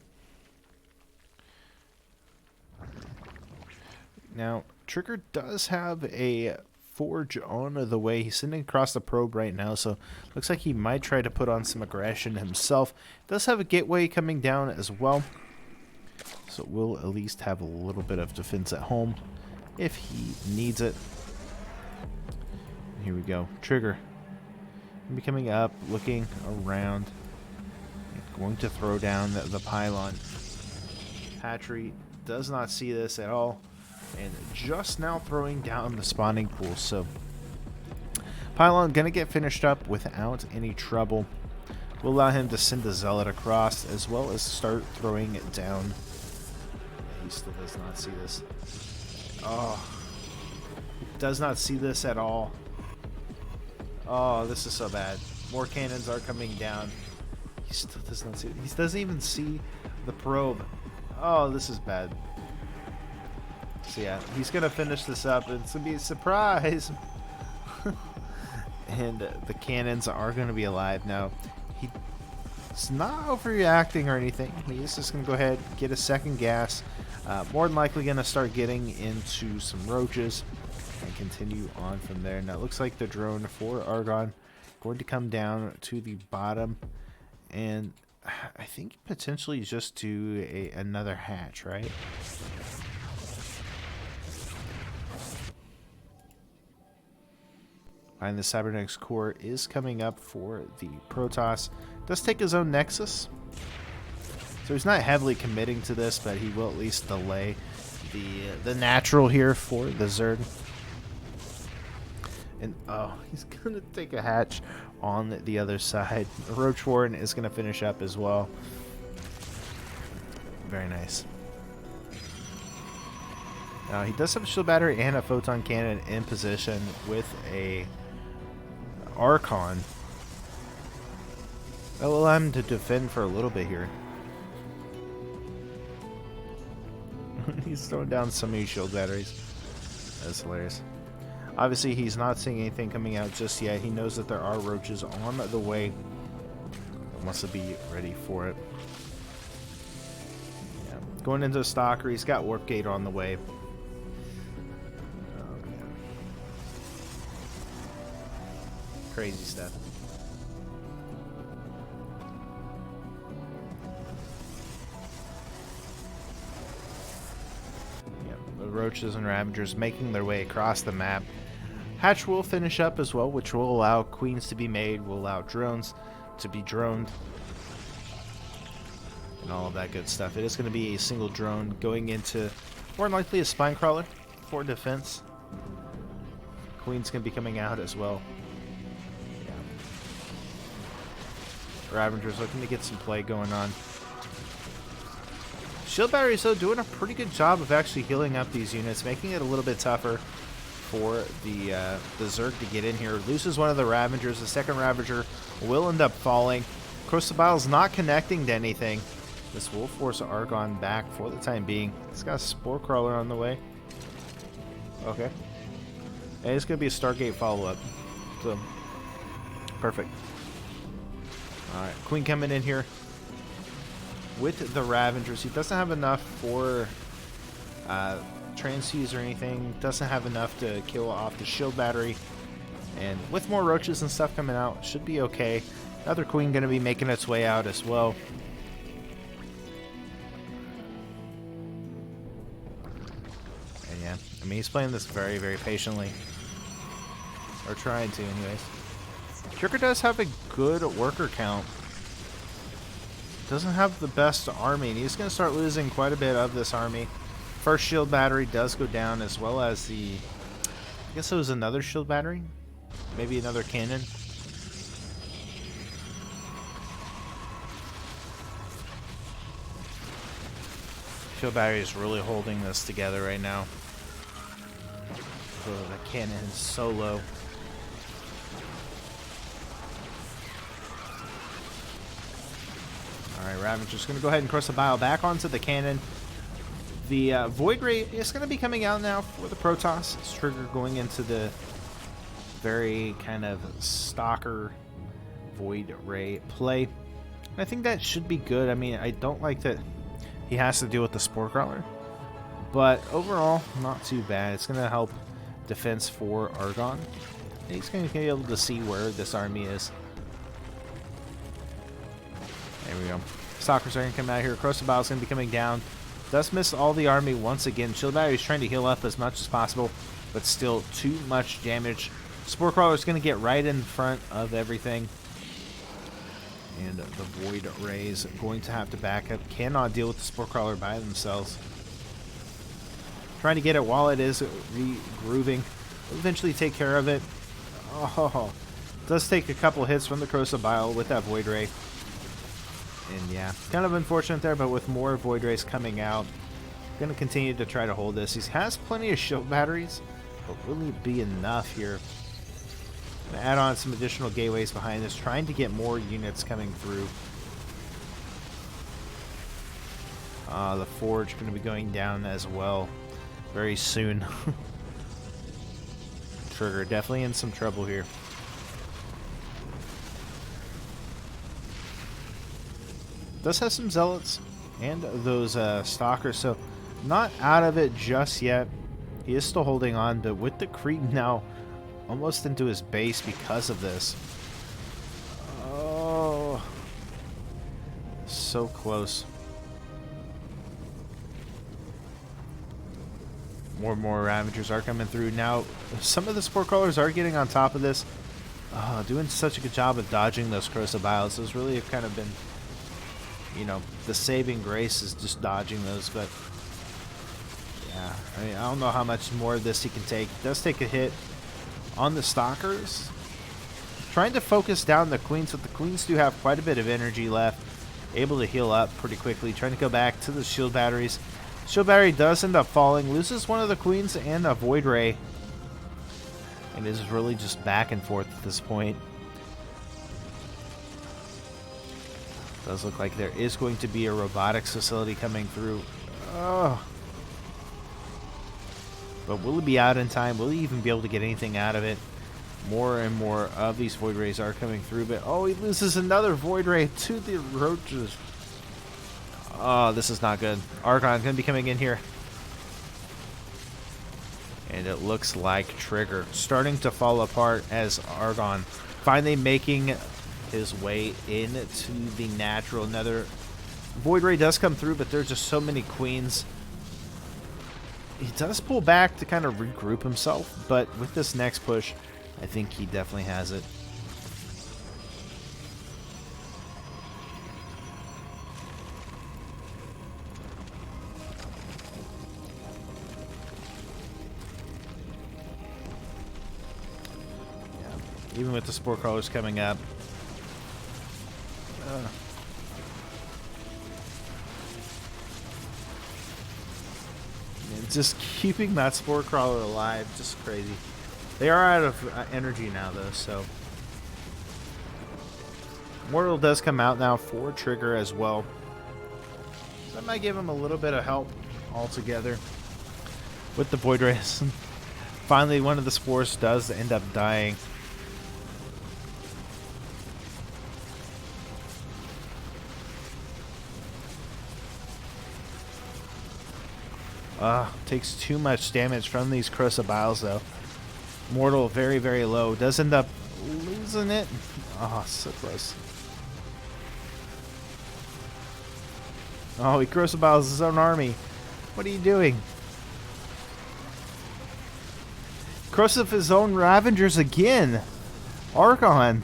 Now, Trigger does have a forge on the way. He's sitting across the probe right now, so looks like he might try to put on some aggression himself. Does have a gateway coming down as well, so we'll at least have a little bit of defense at home if he needs it. Here we go. Trigger be coming up, looking around, going to throw down the pylon. Hatchery does not see this at all, and just now throwing down the spawning pool. So pylon gonna get finished up without any trouble. We'll allow him to send the zealot across, as well as start throwing it down. He still does not see this. Oh, does not see this at all. Oh, this is so bad. More cannons are coming down. He still does not see it. He doesn't even see the probe. Oh, this is bad. So yeah, he's gonna finish this up, and it's gonna be a surprise. And the cannons are gonna be alive now. He's not overreacting or anything. He's just gonna go ahead, get a second gas. More than likely gonna start getting into some roaches and continue on from there. Now it looks like the drone for Argon going to come down to the bottom, and I think potentially just do another hatch, right? And the Cybernetics core is coming up for the Protoss. Does take his own Nexus, so he's not heavily committing to this, but he will at least delay the natural here for the Zerg. And oh, he's gonna take a hatch on the other side. Roach Warden is gonna finish up as well. Very nice. Now he does have a shield battery and a photon cannon in position with a Archon. That will allow him to defend for a little bit here. He's throwing down so many shield batteries. That's hilarious. Obviously, he's not seeing anything coming out just yet. He knows that there are roaches on the way. Wants to be ready for it. Yeah. Going into the stalker, he's got warp gate on the way. Oh, man. Crazy stuff. The roaches and ravagers making their way across the map. Hatch will finish up as well, which will allow queens to be made, will allow drones to be droned, and all of that good stuff. It is going to be a single drone going into more than likely a spine crawler for defense. Queen's going to be coming out as well. Yeah. Ravagers looking to get some play going on. Shield batteries, though, doing a pretty good job of actually healing up these units, making it a little bit tougher for the Zerg to get in here. Loses one of the Ravagers. The second Ravager will end up falling. Crucibile's not connecting to anything. This will force Argon back for the time being. It's got a Spore Crawler on the way. Okay. And it's going to be a Stargate follow-up. So, perfect. Alright, Queen coming in here with the Ravagers. He doesn't have enough for transfuse or anything. Doesn't have enough to kill off the shield battery. And with more roaches and stuff coming out, should be okay. Another Queen going to be making its way out as well. And yeah, I mean, he's playing this very, very patiently. Or trying to, anyways. Trigger does have a good worker count. Doesn't have the best army, and he's going to start losing quite a bit of this army. First shield battery does go down, as well as the... I guess it was another shield battery? Maybe another cannon? Shield battery is really holding this together right now. Oh, the cannon is so low. Alright, Ravager's going to go ahead and cross the bile back onto the cannon. The Void Ray is going to be coming out now for the Protoss. It's Trigger going into the very kind of stalker Void Ray play. I think that should be good. I mean, I don't like that he has to deal with the Spore Crawler. But overall, not too bad. It's going to help defense for Argon. He's going to be able to see where this army is. There we go. Stalkers are going to come out here. Crucible is going to be coming down. Does miss all the army once again. Shield battery is trying to heal up as much as possible, but still too much damage. Spore Crawler is going to get right in front of everything. And the Void Rays going to have to back up. Cannot deal with the Spore Crawler by themselves. Trying to get it while it is regrooving. Will eventually take care of it. Oh, does take a couple hits from the Crucible with that Void Ray. And yeah, kind of unfortunate there, but with more Void Rays coming out, going to continue to try to hold this. He has plenty of shield batteries, but will it be enough here? Gonna add on some additional gateways behind this, trying to get more units coming through. The Forge going to be going down as well very soon. Trigger definitely in some trouble here. Does have some zealots and those stalkers, so not out of it just yet. He is still holding on, but with the creep now almost into his base because of this. Oh, so close. More and more Ravagers are coming through now. Some of the Spore Crawlers are getting on top of this, doing such a good job of dodging those Crucibiles. Those really have kind of been, you know, the saving grace is just dodging those. But yeah, I mean, I don't know how much more of this he can take. He does take a hit on the Stalkers. Trying to focus down the Queens, but the Queens do have quite a bit of energy left. Able to heal up pretty quickly. Trying to go back to the shield batteries. Shield battery does end up falling. Loses one of the Queens and a Void Ray. And is really just back and forth at this point. Does look like there is going to be a robotics facility coming through. Oh. But will it be out in time? Will he even be able to get anything out of it? More and more of these Void Rays are coming through, but oh, he loses another Void Ray to the roaches. Oh, this is not good. Argon's going to be coming in here. And it looks like Trigger starting to fall apart as Argon finally making his way into the natural. Another Void Ray does come through, but there's just so many queens. He does pull back to kind of regroup himself, but with this next push, I think he definitely has it. Yeah, even with the Spore Crawlers coming up. Just keeping that Spore Crawler alive, just crazy. They are out of energy now, though, so... Mortal does come out now for Trigger as well. So that might give him a little bit of help altogether with the Void Rays. Finally, one of the Spores does end up dying. Takes too much damage from these Crucibles, though. Mortal very, very low. Does end up losing it. Oh, so close. Oh, he Crucibles his own army. What are you doing? Crucif his own Ravengers again. Argon.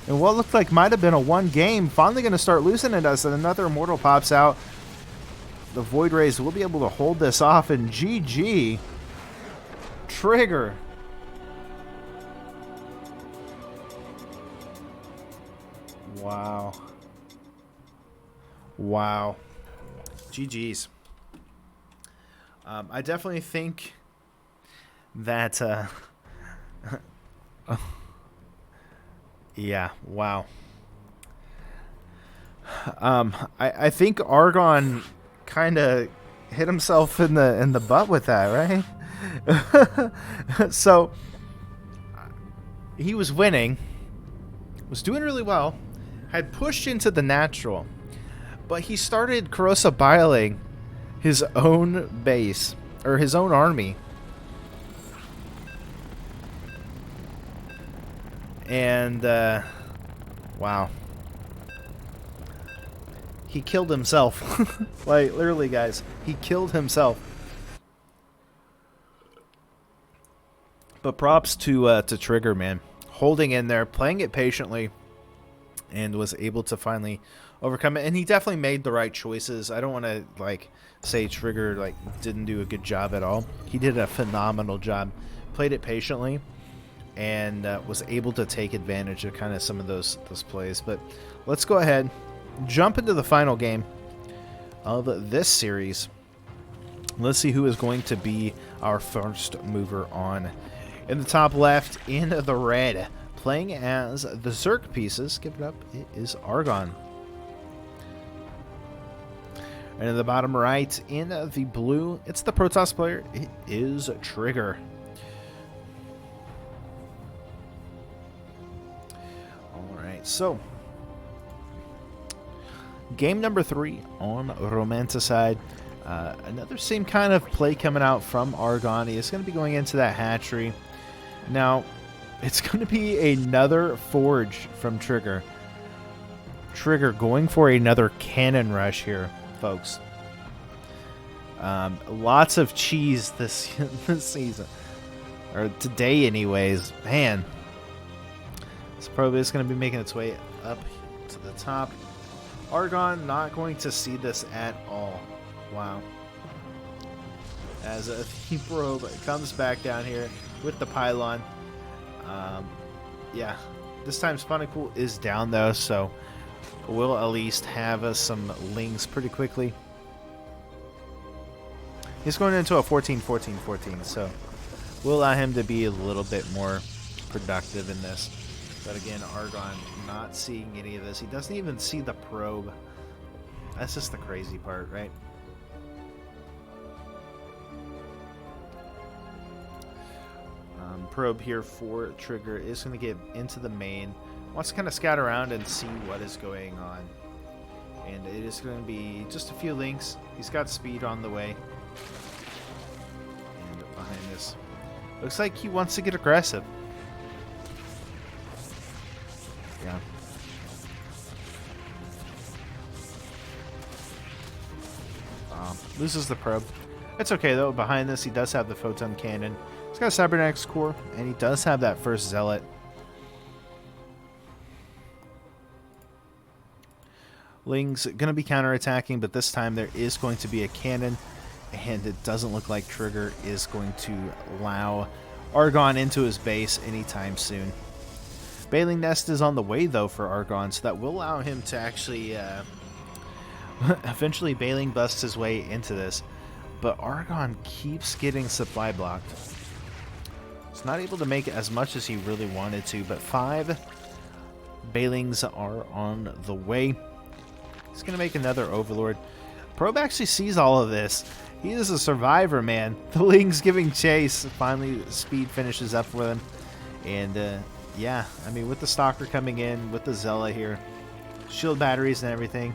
And what looked like might have been a one game, finally going to start losing it as another Immortal pops out. The Void Rays will be able to hold this off, and GG. Trigger. Wow. Wow. GG's. I definitely think that... yeah, wow. I think Argon kind of hit himself in the butt with that, right? So he was winning, was doing really well, had pushed into the natural, but he started Corrosibiling his own base, or his own army. And wow. He killed himself. Like, literally, guys. He killed himself. But props to Trigger, man. Holding in there, playing it patiently, and was able to finally overcome it. And he definitely made the right choices. I don't want to, like, say Trigger, like, didn't do a good job at all. He did a phenomenal job. Played it patiently, and was able to take advantage of kind of some of those plays. But let's go ahead, jump into the final game of this series. Let's see who is going to be our first mover on. In the top left, in the red, playing as the Zerg pieces, give it up, it is Argon. And in the bottom right, in the blue, it's the Protoss player, it is Trigger. Alright, so game number 3 on Romanticide. Another same kind of play coming out from Argon. He is going to be going into that hatchery. Now, it's going to be another Forge from Trigger. Trigger going for another cannon rush here, folks. Lots of cheese this season. Or today, anyways. Man. It's probably just going to be making its way up to the top. Argon not going to see this at all. Wow. As the probe comes back down here with the pylon. Yeah. This time Spunicle is down though, so we'll at least have some lings pretty quickly. He's going into a 14-14-14, so we'll allow him to be a little bit more productive in this. But again, Argon not seeing any of this. He doesn't even see the probe. That's just the crazy part, right? probe here for Trigger is going to get into the main. Wants to kind of scout around and see what is going on. And it is going to be just a few links. He's got speed on the way. And behind this, looks like he wants to get aggressive. Yeah. Loses the probe. It's okay though. Behind this, he does have the photon cannon. He's got a cybernetics core, and he does have that first zealot. Ling's going to be counterattacking, but this time there is going to be a cannon, and it doesn't look like Trigger is going to allow Argon into his base anytime soon. Bailing Nest is on the way, though, for Argon, so that will allow him to actually eventually Bailing busts his way into this. But Argon keeps getting supply blocked. He's not able to make as much as he really wanted to, but 5 Bailings are on the way. He's going to make another Overlord. Probe actually sees all of this. He is a survivor, man. The Ling's giving chase. Finally, speed finishes up for them. And, yeah, I mean, with the Stalker coming in, with the Zella here, shield batteries and everything,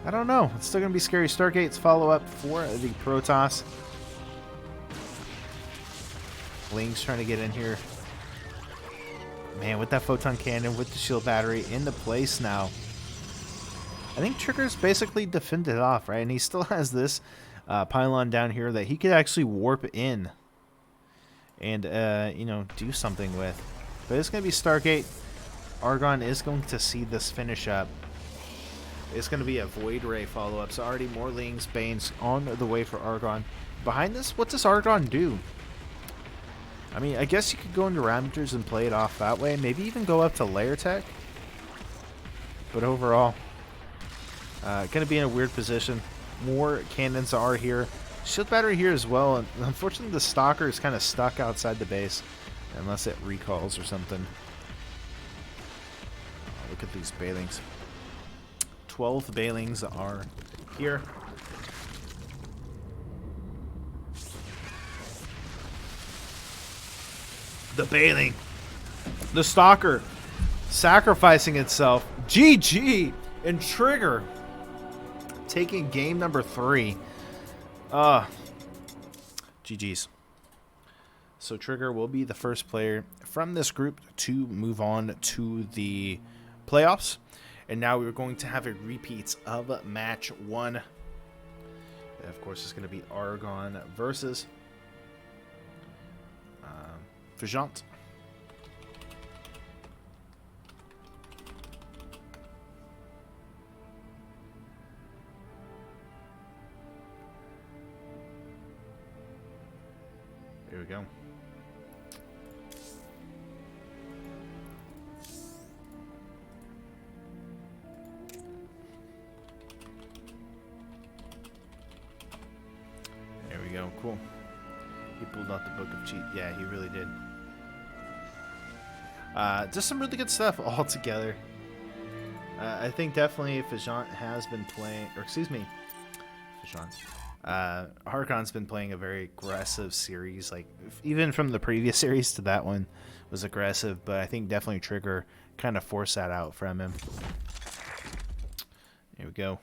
I don't know. It's still going to be scary. Stargate's follow-up for the Protoss. Ling's trying to get in here. Man, with that Photon Cannon, with the shield battery into place now. I think Trigger's basically defended off, right? And he still has this pylon down here that he could actually warp in and, you know, do something with. But it's going to be Stargate. Argon is going to see this finish up. It's going to be a Void Ray follow-up. So already more Lings, Banes on the way for Argon. Behind this, what does Argon do? I mean, I guess you could go into Raptors and play it off that way. Maybe even go up to Layer Tech. But overall, going to be in a weird position. More cannons are here. Shield battery here as well. And unfortunately, the Stalker is kind of stuck outside the base. Unless it recalls or something. Oh, look at these Bailings. 12 Bailings are here. The Bailing. The Stalker sacrificing itself. GG. And Trigger taking game number 3. GG's. So Trigger will be the first player from this group to move on to the playoffs. And now we're going to have a repeat of match 1. And of course, it's going to be Argon versus Fajant. Here we go. There we go. Cool. He pulled out the Book of Cheat. Yeah, he really did. Just some really good stuff all together. I think definitely Fajant has been playing, or excuse me, Fajant. Argon's been playing a very aggressive series. Like, even from the previous series to that one was aggressive, but I think definitely Trigger kind of forced that out from him. Here we go.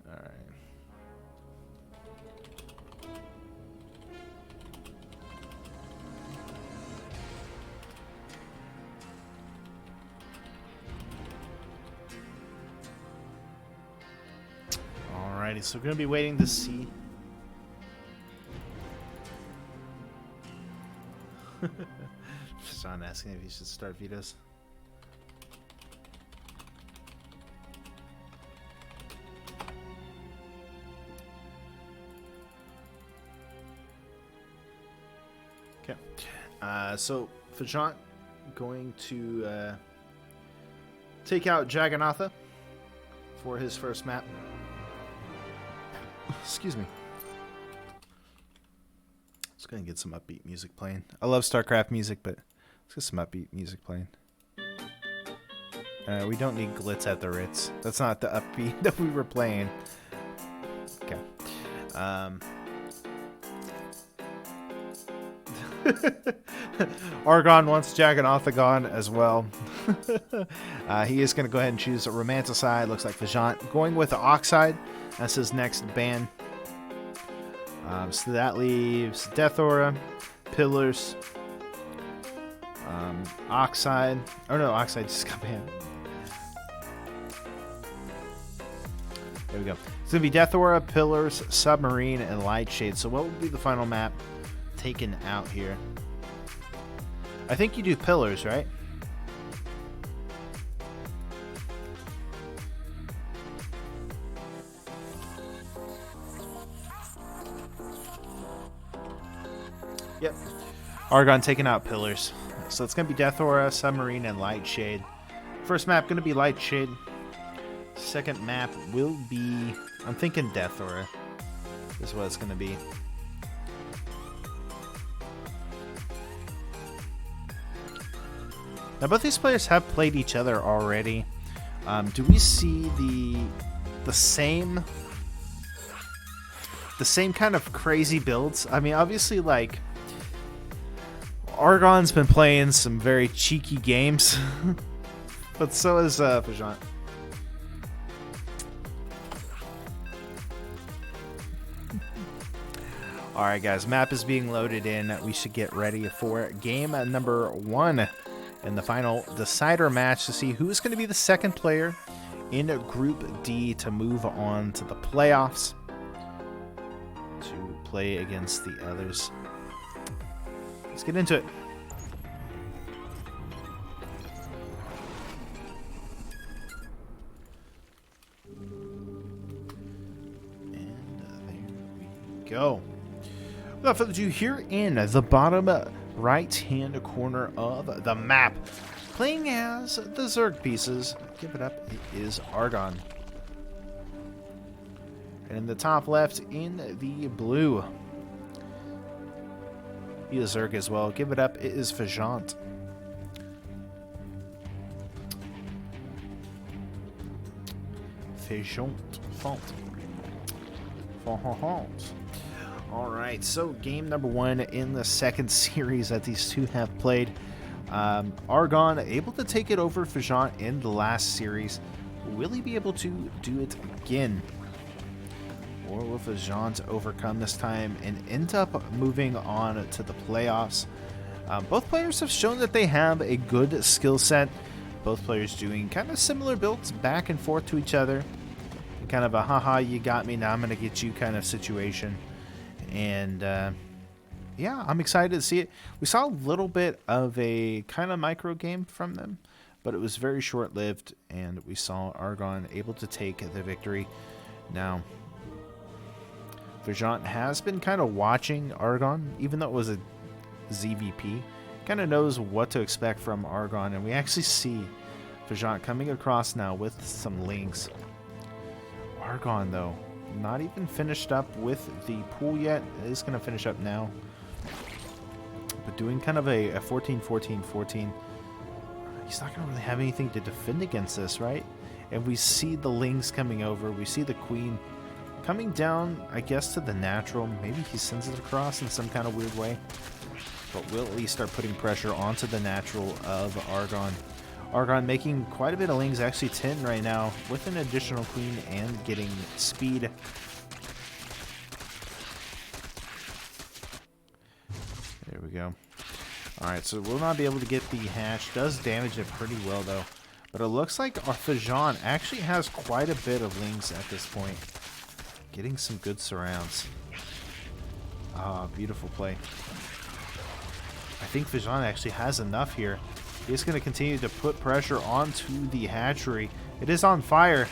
All right. Alrighty, so we're going to be waiting to see. Sean asking if he should start vetoes. Okay. So Fajant going to take out Jagannatha for his first map. Excuse me. Just gonna get some upbeat music playing. I love StarCraft music, but let's get some upbeat music playing. We don't need Glitz at the Ritz. That's not the upbeat that we were playing. Okay. Argon wants jacking off the gun as well. He is going to go ahead and choose a Romanticide. Looks like Vajant going with the Oxide. That's his next ban. So that leaves Death Aura, Pillars, Oxide. Oh no, Oxide just got banned. There we go. It's going to be Death Aura, Pillars, Submarine, and Light Shade. So what will be the final map taken out here? I think you do Pillars, right? Yep. Argon taking out Pillars. So it's going to be Death Aura, Submarine, and Light Shade. First map going to be Light Shade. Second map will be... I'm thinking Death Aura is what it's going to be. Now both these players have played each other already. Do we see the same kind of crazy builds? I mean, obviously, like, Argon's been playing some very cheeky games, but so is Vajant. Alright guys, map is being loaded in. We should get ready for game number 1 and the final decider match to see who's going to be the second player in Group D to move on to the playoffs to play against the others. Let's get into it. And there we go. Without further ado, here in the bottom right-hand corner of the map, playing as the Zerg pieces, give it up, it is Argon. And in the top left, in the blue, he is Zerg as well. Give it up, it is Vajant. Font. Alright, so game number 1 in the second series that these two have played. Argon able to take it over Vajant in the last series. Will he be able to do it again? Or will Vajant overcome this time and end up moving on to the playoffs? Both players have shown that they have a good skill set. Both players doing kind of similar builds back and forth to each other. Kind of a haha, you got me, now I'm going to get you kind of situation. And yeah, I'm excited to see it. We saw a little bit of a kind of micro game from them, but it was very short-lived, and we saw Argon able to take the victory. Now, Vajant has been kind of watching Argon, even though it was a ZVP. Kind of knows what to expect from Argon, and we actually see Vajant coming across now with some links. Argon, though, not even finished up with the pool yet. It is going to finish up now. But doing kind of a 14-14-14. He's not going to really have anything to defend against this, right? And we see the Lings coming over. We see the Queen coming down, I guess, to the natural. Maybe he sends it across in some kind of weird way. But we'll at least start putting pressure onto the natural of Argon. Argon making quite a bit of Lings, actually 10 right now, with an additional Queen and getting speed. There we go. Alright, so we'll not be able to get the hatch. Does damage it pretty well, though. But it looks like our Vajant actually has quite a bit of Lings at this point. Getting some good surrounds. Ah, beautiful play. I think Vajant actually has enough here. He's going to continue to put pressure onto the hatchery. It is on fire.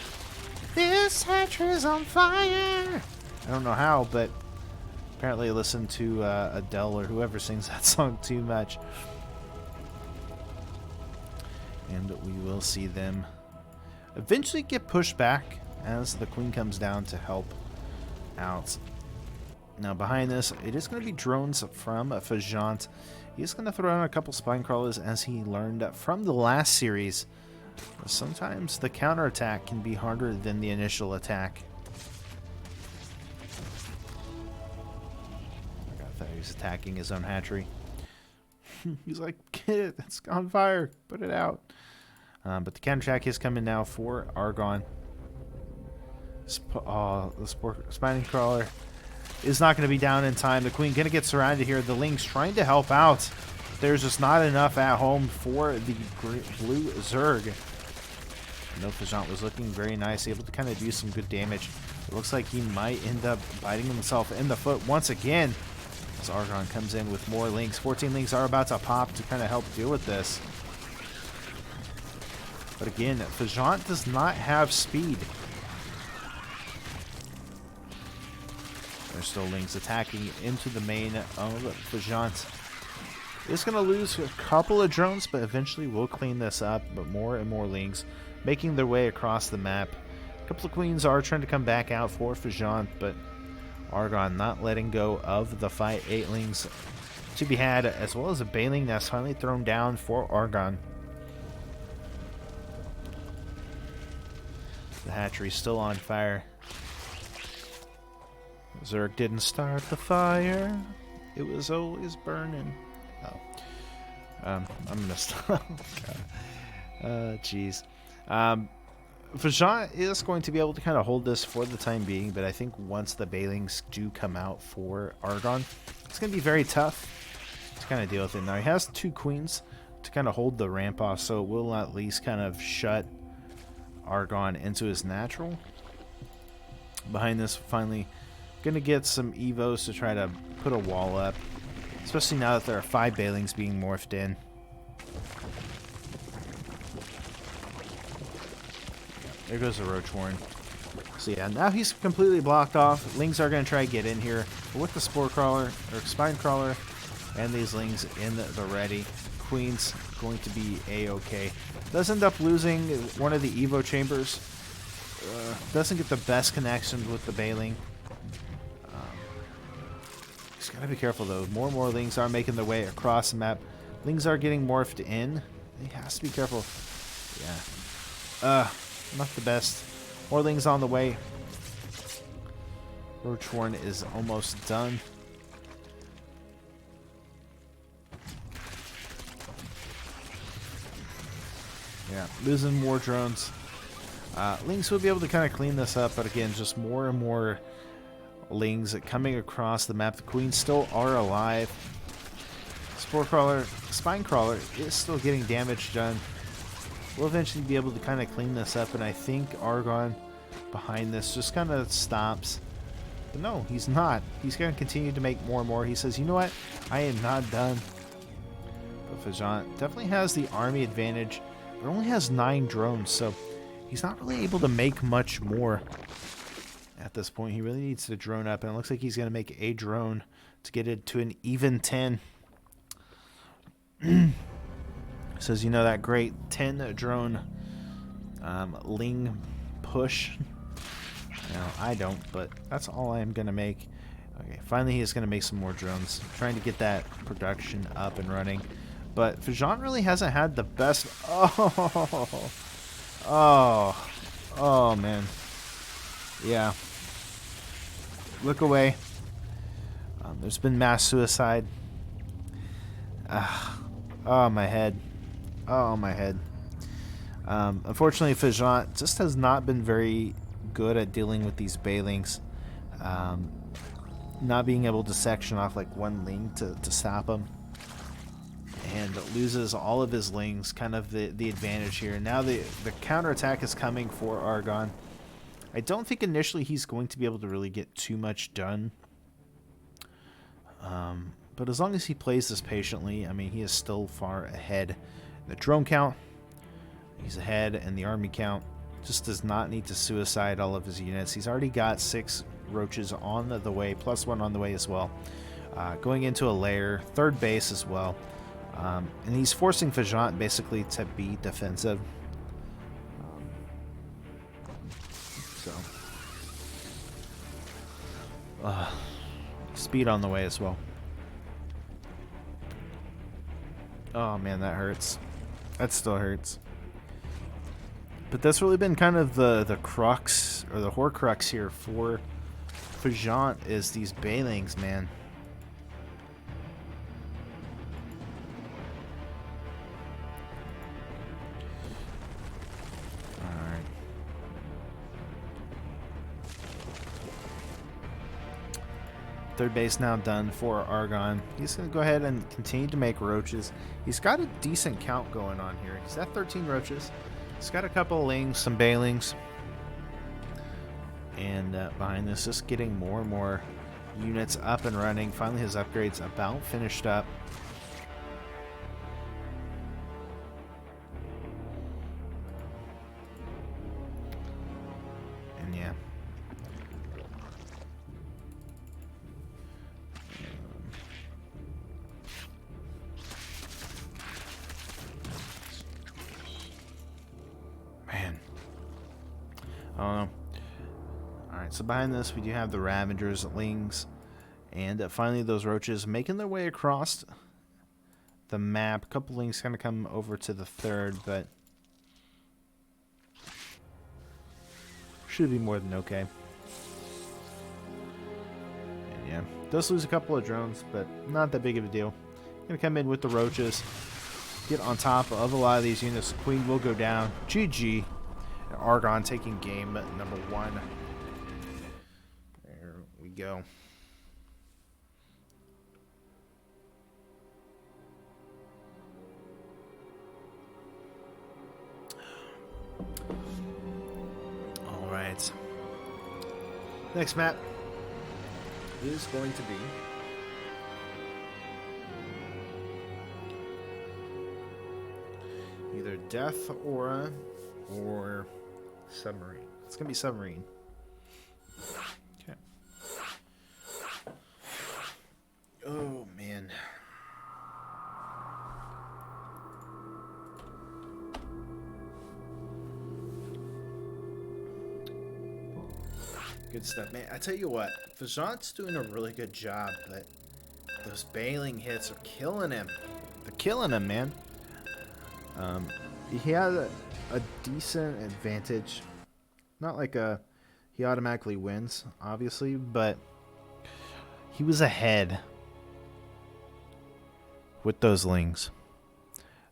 This hatchery is on fire! I don't know how, but apparently I listened to Adele or whoever sings that song too much. And we will see them eventually get pushed back as the Queen comes down to help out. Now behind this, it is going to be drones from Vajant. He's going to throw out a couple spine crawlers as he learned from the last series. Sometimes the counterattack can be harder than the initial attack. I thought he was attacking his own hatchery. He's like, get it, it's on fire, put it out. But the counterattack is coming now for Argon. The Spine Crawler is not going to be down in time. The Queen going to get surrounded here. The Lings trying to help out. There's just not enough at home for the blue Zerg. No, Fajant was looking very nice, able to kind of do some good damage. It looks like he might end up biting himself in the foot once again. As Argon comes in with more Lings. 14 Lings are about to pop to kind of help deal with this. But again, Fajant does not have speed. There's still Lings attacking into the main of Fajant. It's going to lose a couple of drones, but eventually we'll clean this up. But more and more Lings making their way across the map. A couple of Queens are trying to come back out for Fajant, but Argon not letting go of the fight. 8 Lings to be had, as well as a Baneling that's finally thrown down for Argon. The hatchery's still on fire. Zerg didn't start the fire. It was always burning. Oh. I'm gonna stop. Jeez. Fajant is going to be able to kind of hold this for the time being, but I think once the Banelings do come out for Argon, it's going to be very tough to kind of deal with it. Now, he has 2 Queens to kind of hold the ramp off, so it will at least kind of shut Argon into his natural. Behind this, finally going to get some Evos to try to put a wall up, especially now that there are 5 Banelings being morphed in. There goes the Roach Warren. So yeah, now he's completely blocked off. Lings are going to try to get in here. But with the Spore Crawler, or Spine Crawler, and these Lings in the ready, Queen's going to be A-okay. Does end up losing one of the Evo Chambers. Doesn't get the best connection with the Baneling. Just got to be careful though. More and more Lings are making their way across the map. Lings are getting morphed in. He has to be careful. Yeah. Not the best. More Lings on the way. Roach Warren is almost done. Yeah, losing more drones. Lings will be able to kind of clean this up, but again, just more and more Lings coming across the map. The Queens still are alive. Spore Crawler, Spine Crawler is still getting damage done. We'll eventually be able to kind of clean this up, and I think Argon behind this just kind of stops. But no, he's not. He's going to continue to make more and more. He says, you know what? I am not done. But Fajant definitely has the army advantage. It only has 9 drones, so he's not really able to make much more at this point. He really needs to drone up, and it looks like he's going to make a drone to get it to an even 10. Says, you know, that great 10 drone Ling push. No, I don't, but that's all I am going to make. Okay, finally he is going to make some more drones. Trying to get that production up and running. But Fajant really hasn't had the best... Oh, man. Yeah. Look away. There's been mass suicide. Oh, my head. Oh, my head. Unfortunately, Fajant just has not been very good at dealing with these Banelings. Not being able to section off like one Ling to stop him. And loses all of his Lings, kind of the advantage here. Now the counterattack is coming for Argon. I don't think initially he's going to be able to really get too much done. But as long as he plays this patiently, I mean, he is still far ahead. The drone count, he's ahead, and the army count just does not need to suicide all of his units. He's already got 6 roaches on the way, plus 1 on the way as well. Going into a lair, 3rd base as well. And he's forcing Fajant basically to be defensive. Speed on the way as well. Oh man, that hurts. That still hurts. But that's really been kind of the crux, or the horcrux here for Fajant, is these Banelings, man. Third base now done for Argon. He's going to go ahead and continue to make roaches. He's got a decent count going on here. He's at 13 roaches. He's got a couple of lings, some bailings. And behind this, just getting more and more units up and running. Finally, his upgrade's about finished up. And yeah. Man. I don't know. Alright, so behind this we do have the Ravagers, Lings, and finally those roaches making their way across the map. A couple Lings kind of come over to the third, but should be more than okay. And yeah, does lose a couple of drones, but not that big of a deal. Gonna come in with the roaches, get on top of a lot of these units. Queen will go down. GG. And Argon taking game number 1. There we go. All right. Next map is going to be either Death Aura or Submarine. It's going to be Submarine. Okay. Oh, man. Good stuff, man. I tell you what, Fajant's doing a really good job, but those bailing hits are killing him. They're killing him, man. He had a decent advantage. Not like he automatically wins, obviously, but he was ahead with those lings.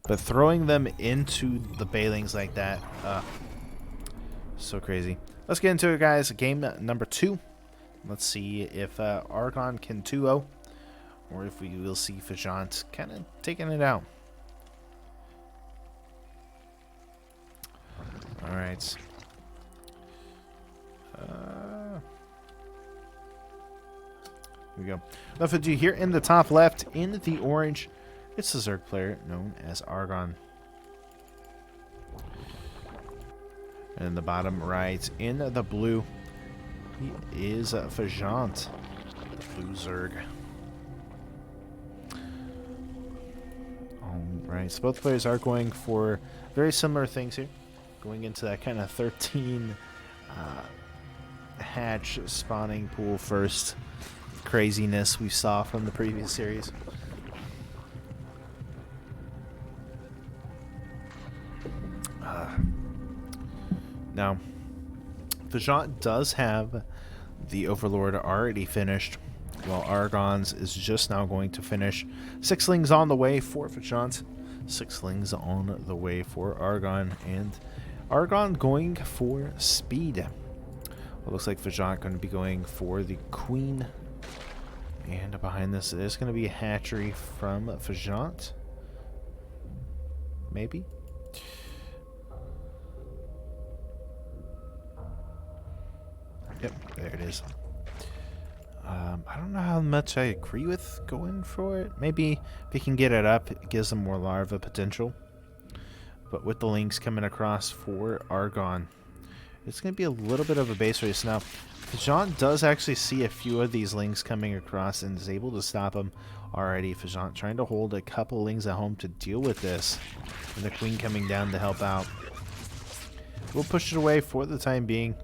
But throwing them into the bailings like that, so crazy. Let's get into it, guys. Game number 2. Let's see if Argon can 2-0, or if we will see Fajant kind of taking it out. All right. Here we go. Left of you here in the top left, in the orange, it's the Zerg player known as Argon. And in the bottom right, in the blue, he is Fajant, the blue Zerg. Alright, so both players are going for very similar things here. Going into that kind of 13 hatch spawning pool first craziness we saw from the previous series. Now, Fajant does have the Overlord already finished, while Argon's is just now going to finish. 6 lings on the way for Fajant, 6 lings on the way for Argon, and Argon going for speed. It looks like Fajant going to be going for the Queen. And behind this, there's going to be a hatchery from Fajant. Maybe? Yep, there it is. I don't know how much I agree with going for it. Maybe if he can get it up, it gives him more larva potential. But with the links coming across for Argon, it's going to be a little bit of a base race. Now, Fajant does actually see a few of these lings coming across and is able to stop them already. Fajant trying to hold a couple lings at home to deal with this. And the Queen coming down to help out. We'll push it away for the time being.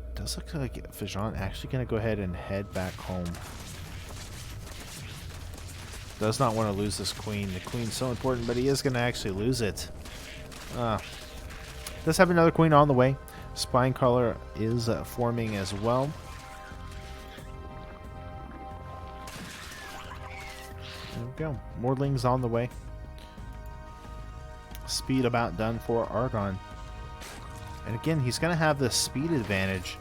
It does look like Fajant actually going to go ahead and head back home. Does not want to lose this Queen. The Queen's so important, but he is going to actually lose it. Does have another Queen on the way. Spine Collar is forming as well. There we go. More lings on the way. Speed about done for Argon. And again, he's going to have the speed advantage.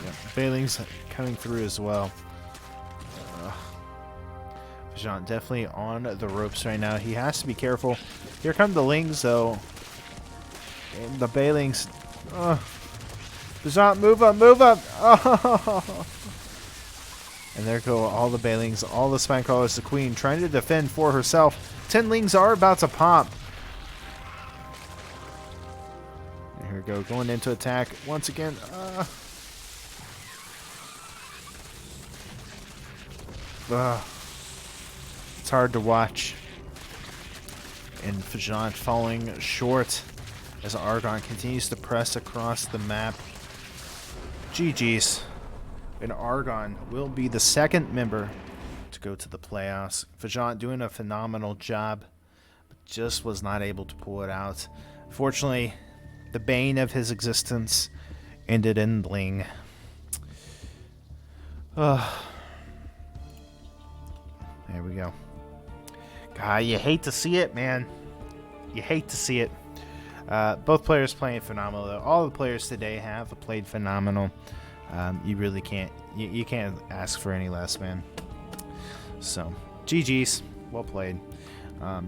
Yep. Bailing's coming through as well. Jean definitely on the ropes right now. He has to be careful. Here come the Lings, though. And the Bailings. Jean, move up, move up. Oh. And there go all the Bailings, all the Spinecrawlers, the Queen, trying to defend for herself. 10 Lings are about to pop. And here we go, going into attack once again. It's hard to watch. And Fajant falling short as Argon continues to press across the map. GG's. And Argon will be the second member to go to the playoffs. Fajant doing a phenomenal job, but just was not able to pull it out. Fortunately, the bane of his existence ended in Ling. There we go. God, you hate to see it, man. You hate to see it. Both players playing phenomenal, though. All the players today have played phenomenal. You really can't. You can't ask for any less, man. So, GG's. Well played.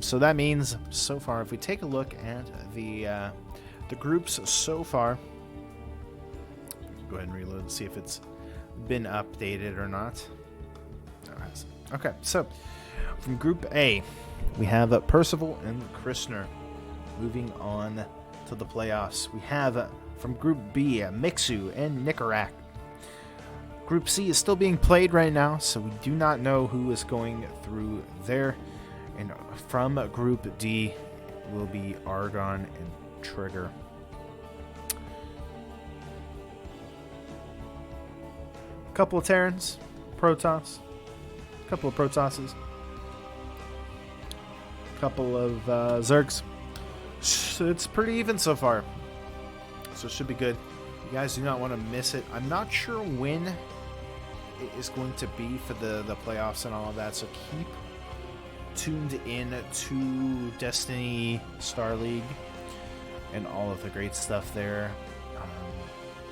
So that means, so far, if we take a look at the groups so far, go ahead and reload and see if it's been updated or not. No, it hasn't. Okay, so from Group A, we have Percival and Krishner moving on to the playoffs. We have from Group B, Mixu and Nicarak. Group C is still being played right now, so we do not know who is going through there. And from Group D will be Argon and Trigger. Couple of Terrans, Protoss, couple of Protosses, couple of Zergs. It's pretty even so far, so it should be good. You guys do not want to miss it. I'm not sure when it is going to be for the playoffs and all of that, so keep tuned in to Destiny, Starleague, and all of the great stuff there.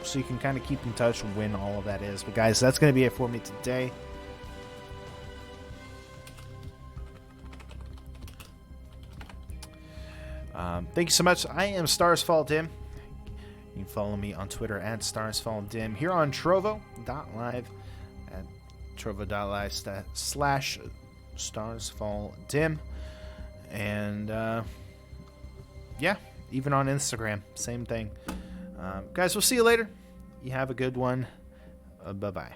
So you can kind of keep in touch when all of that is. But guys, that's going to be it for me today. Thank you so much. I am StarsFallDim. You can follow me on Twitter at StarsFallDim. Here on Trovo.live at Trovo.live/StarsFallDim. And yeah, even on Instagram, same thing. Guys, we'll see you later. You have a good one. Bye-bye.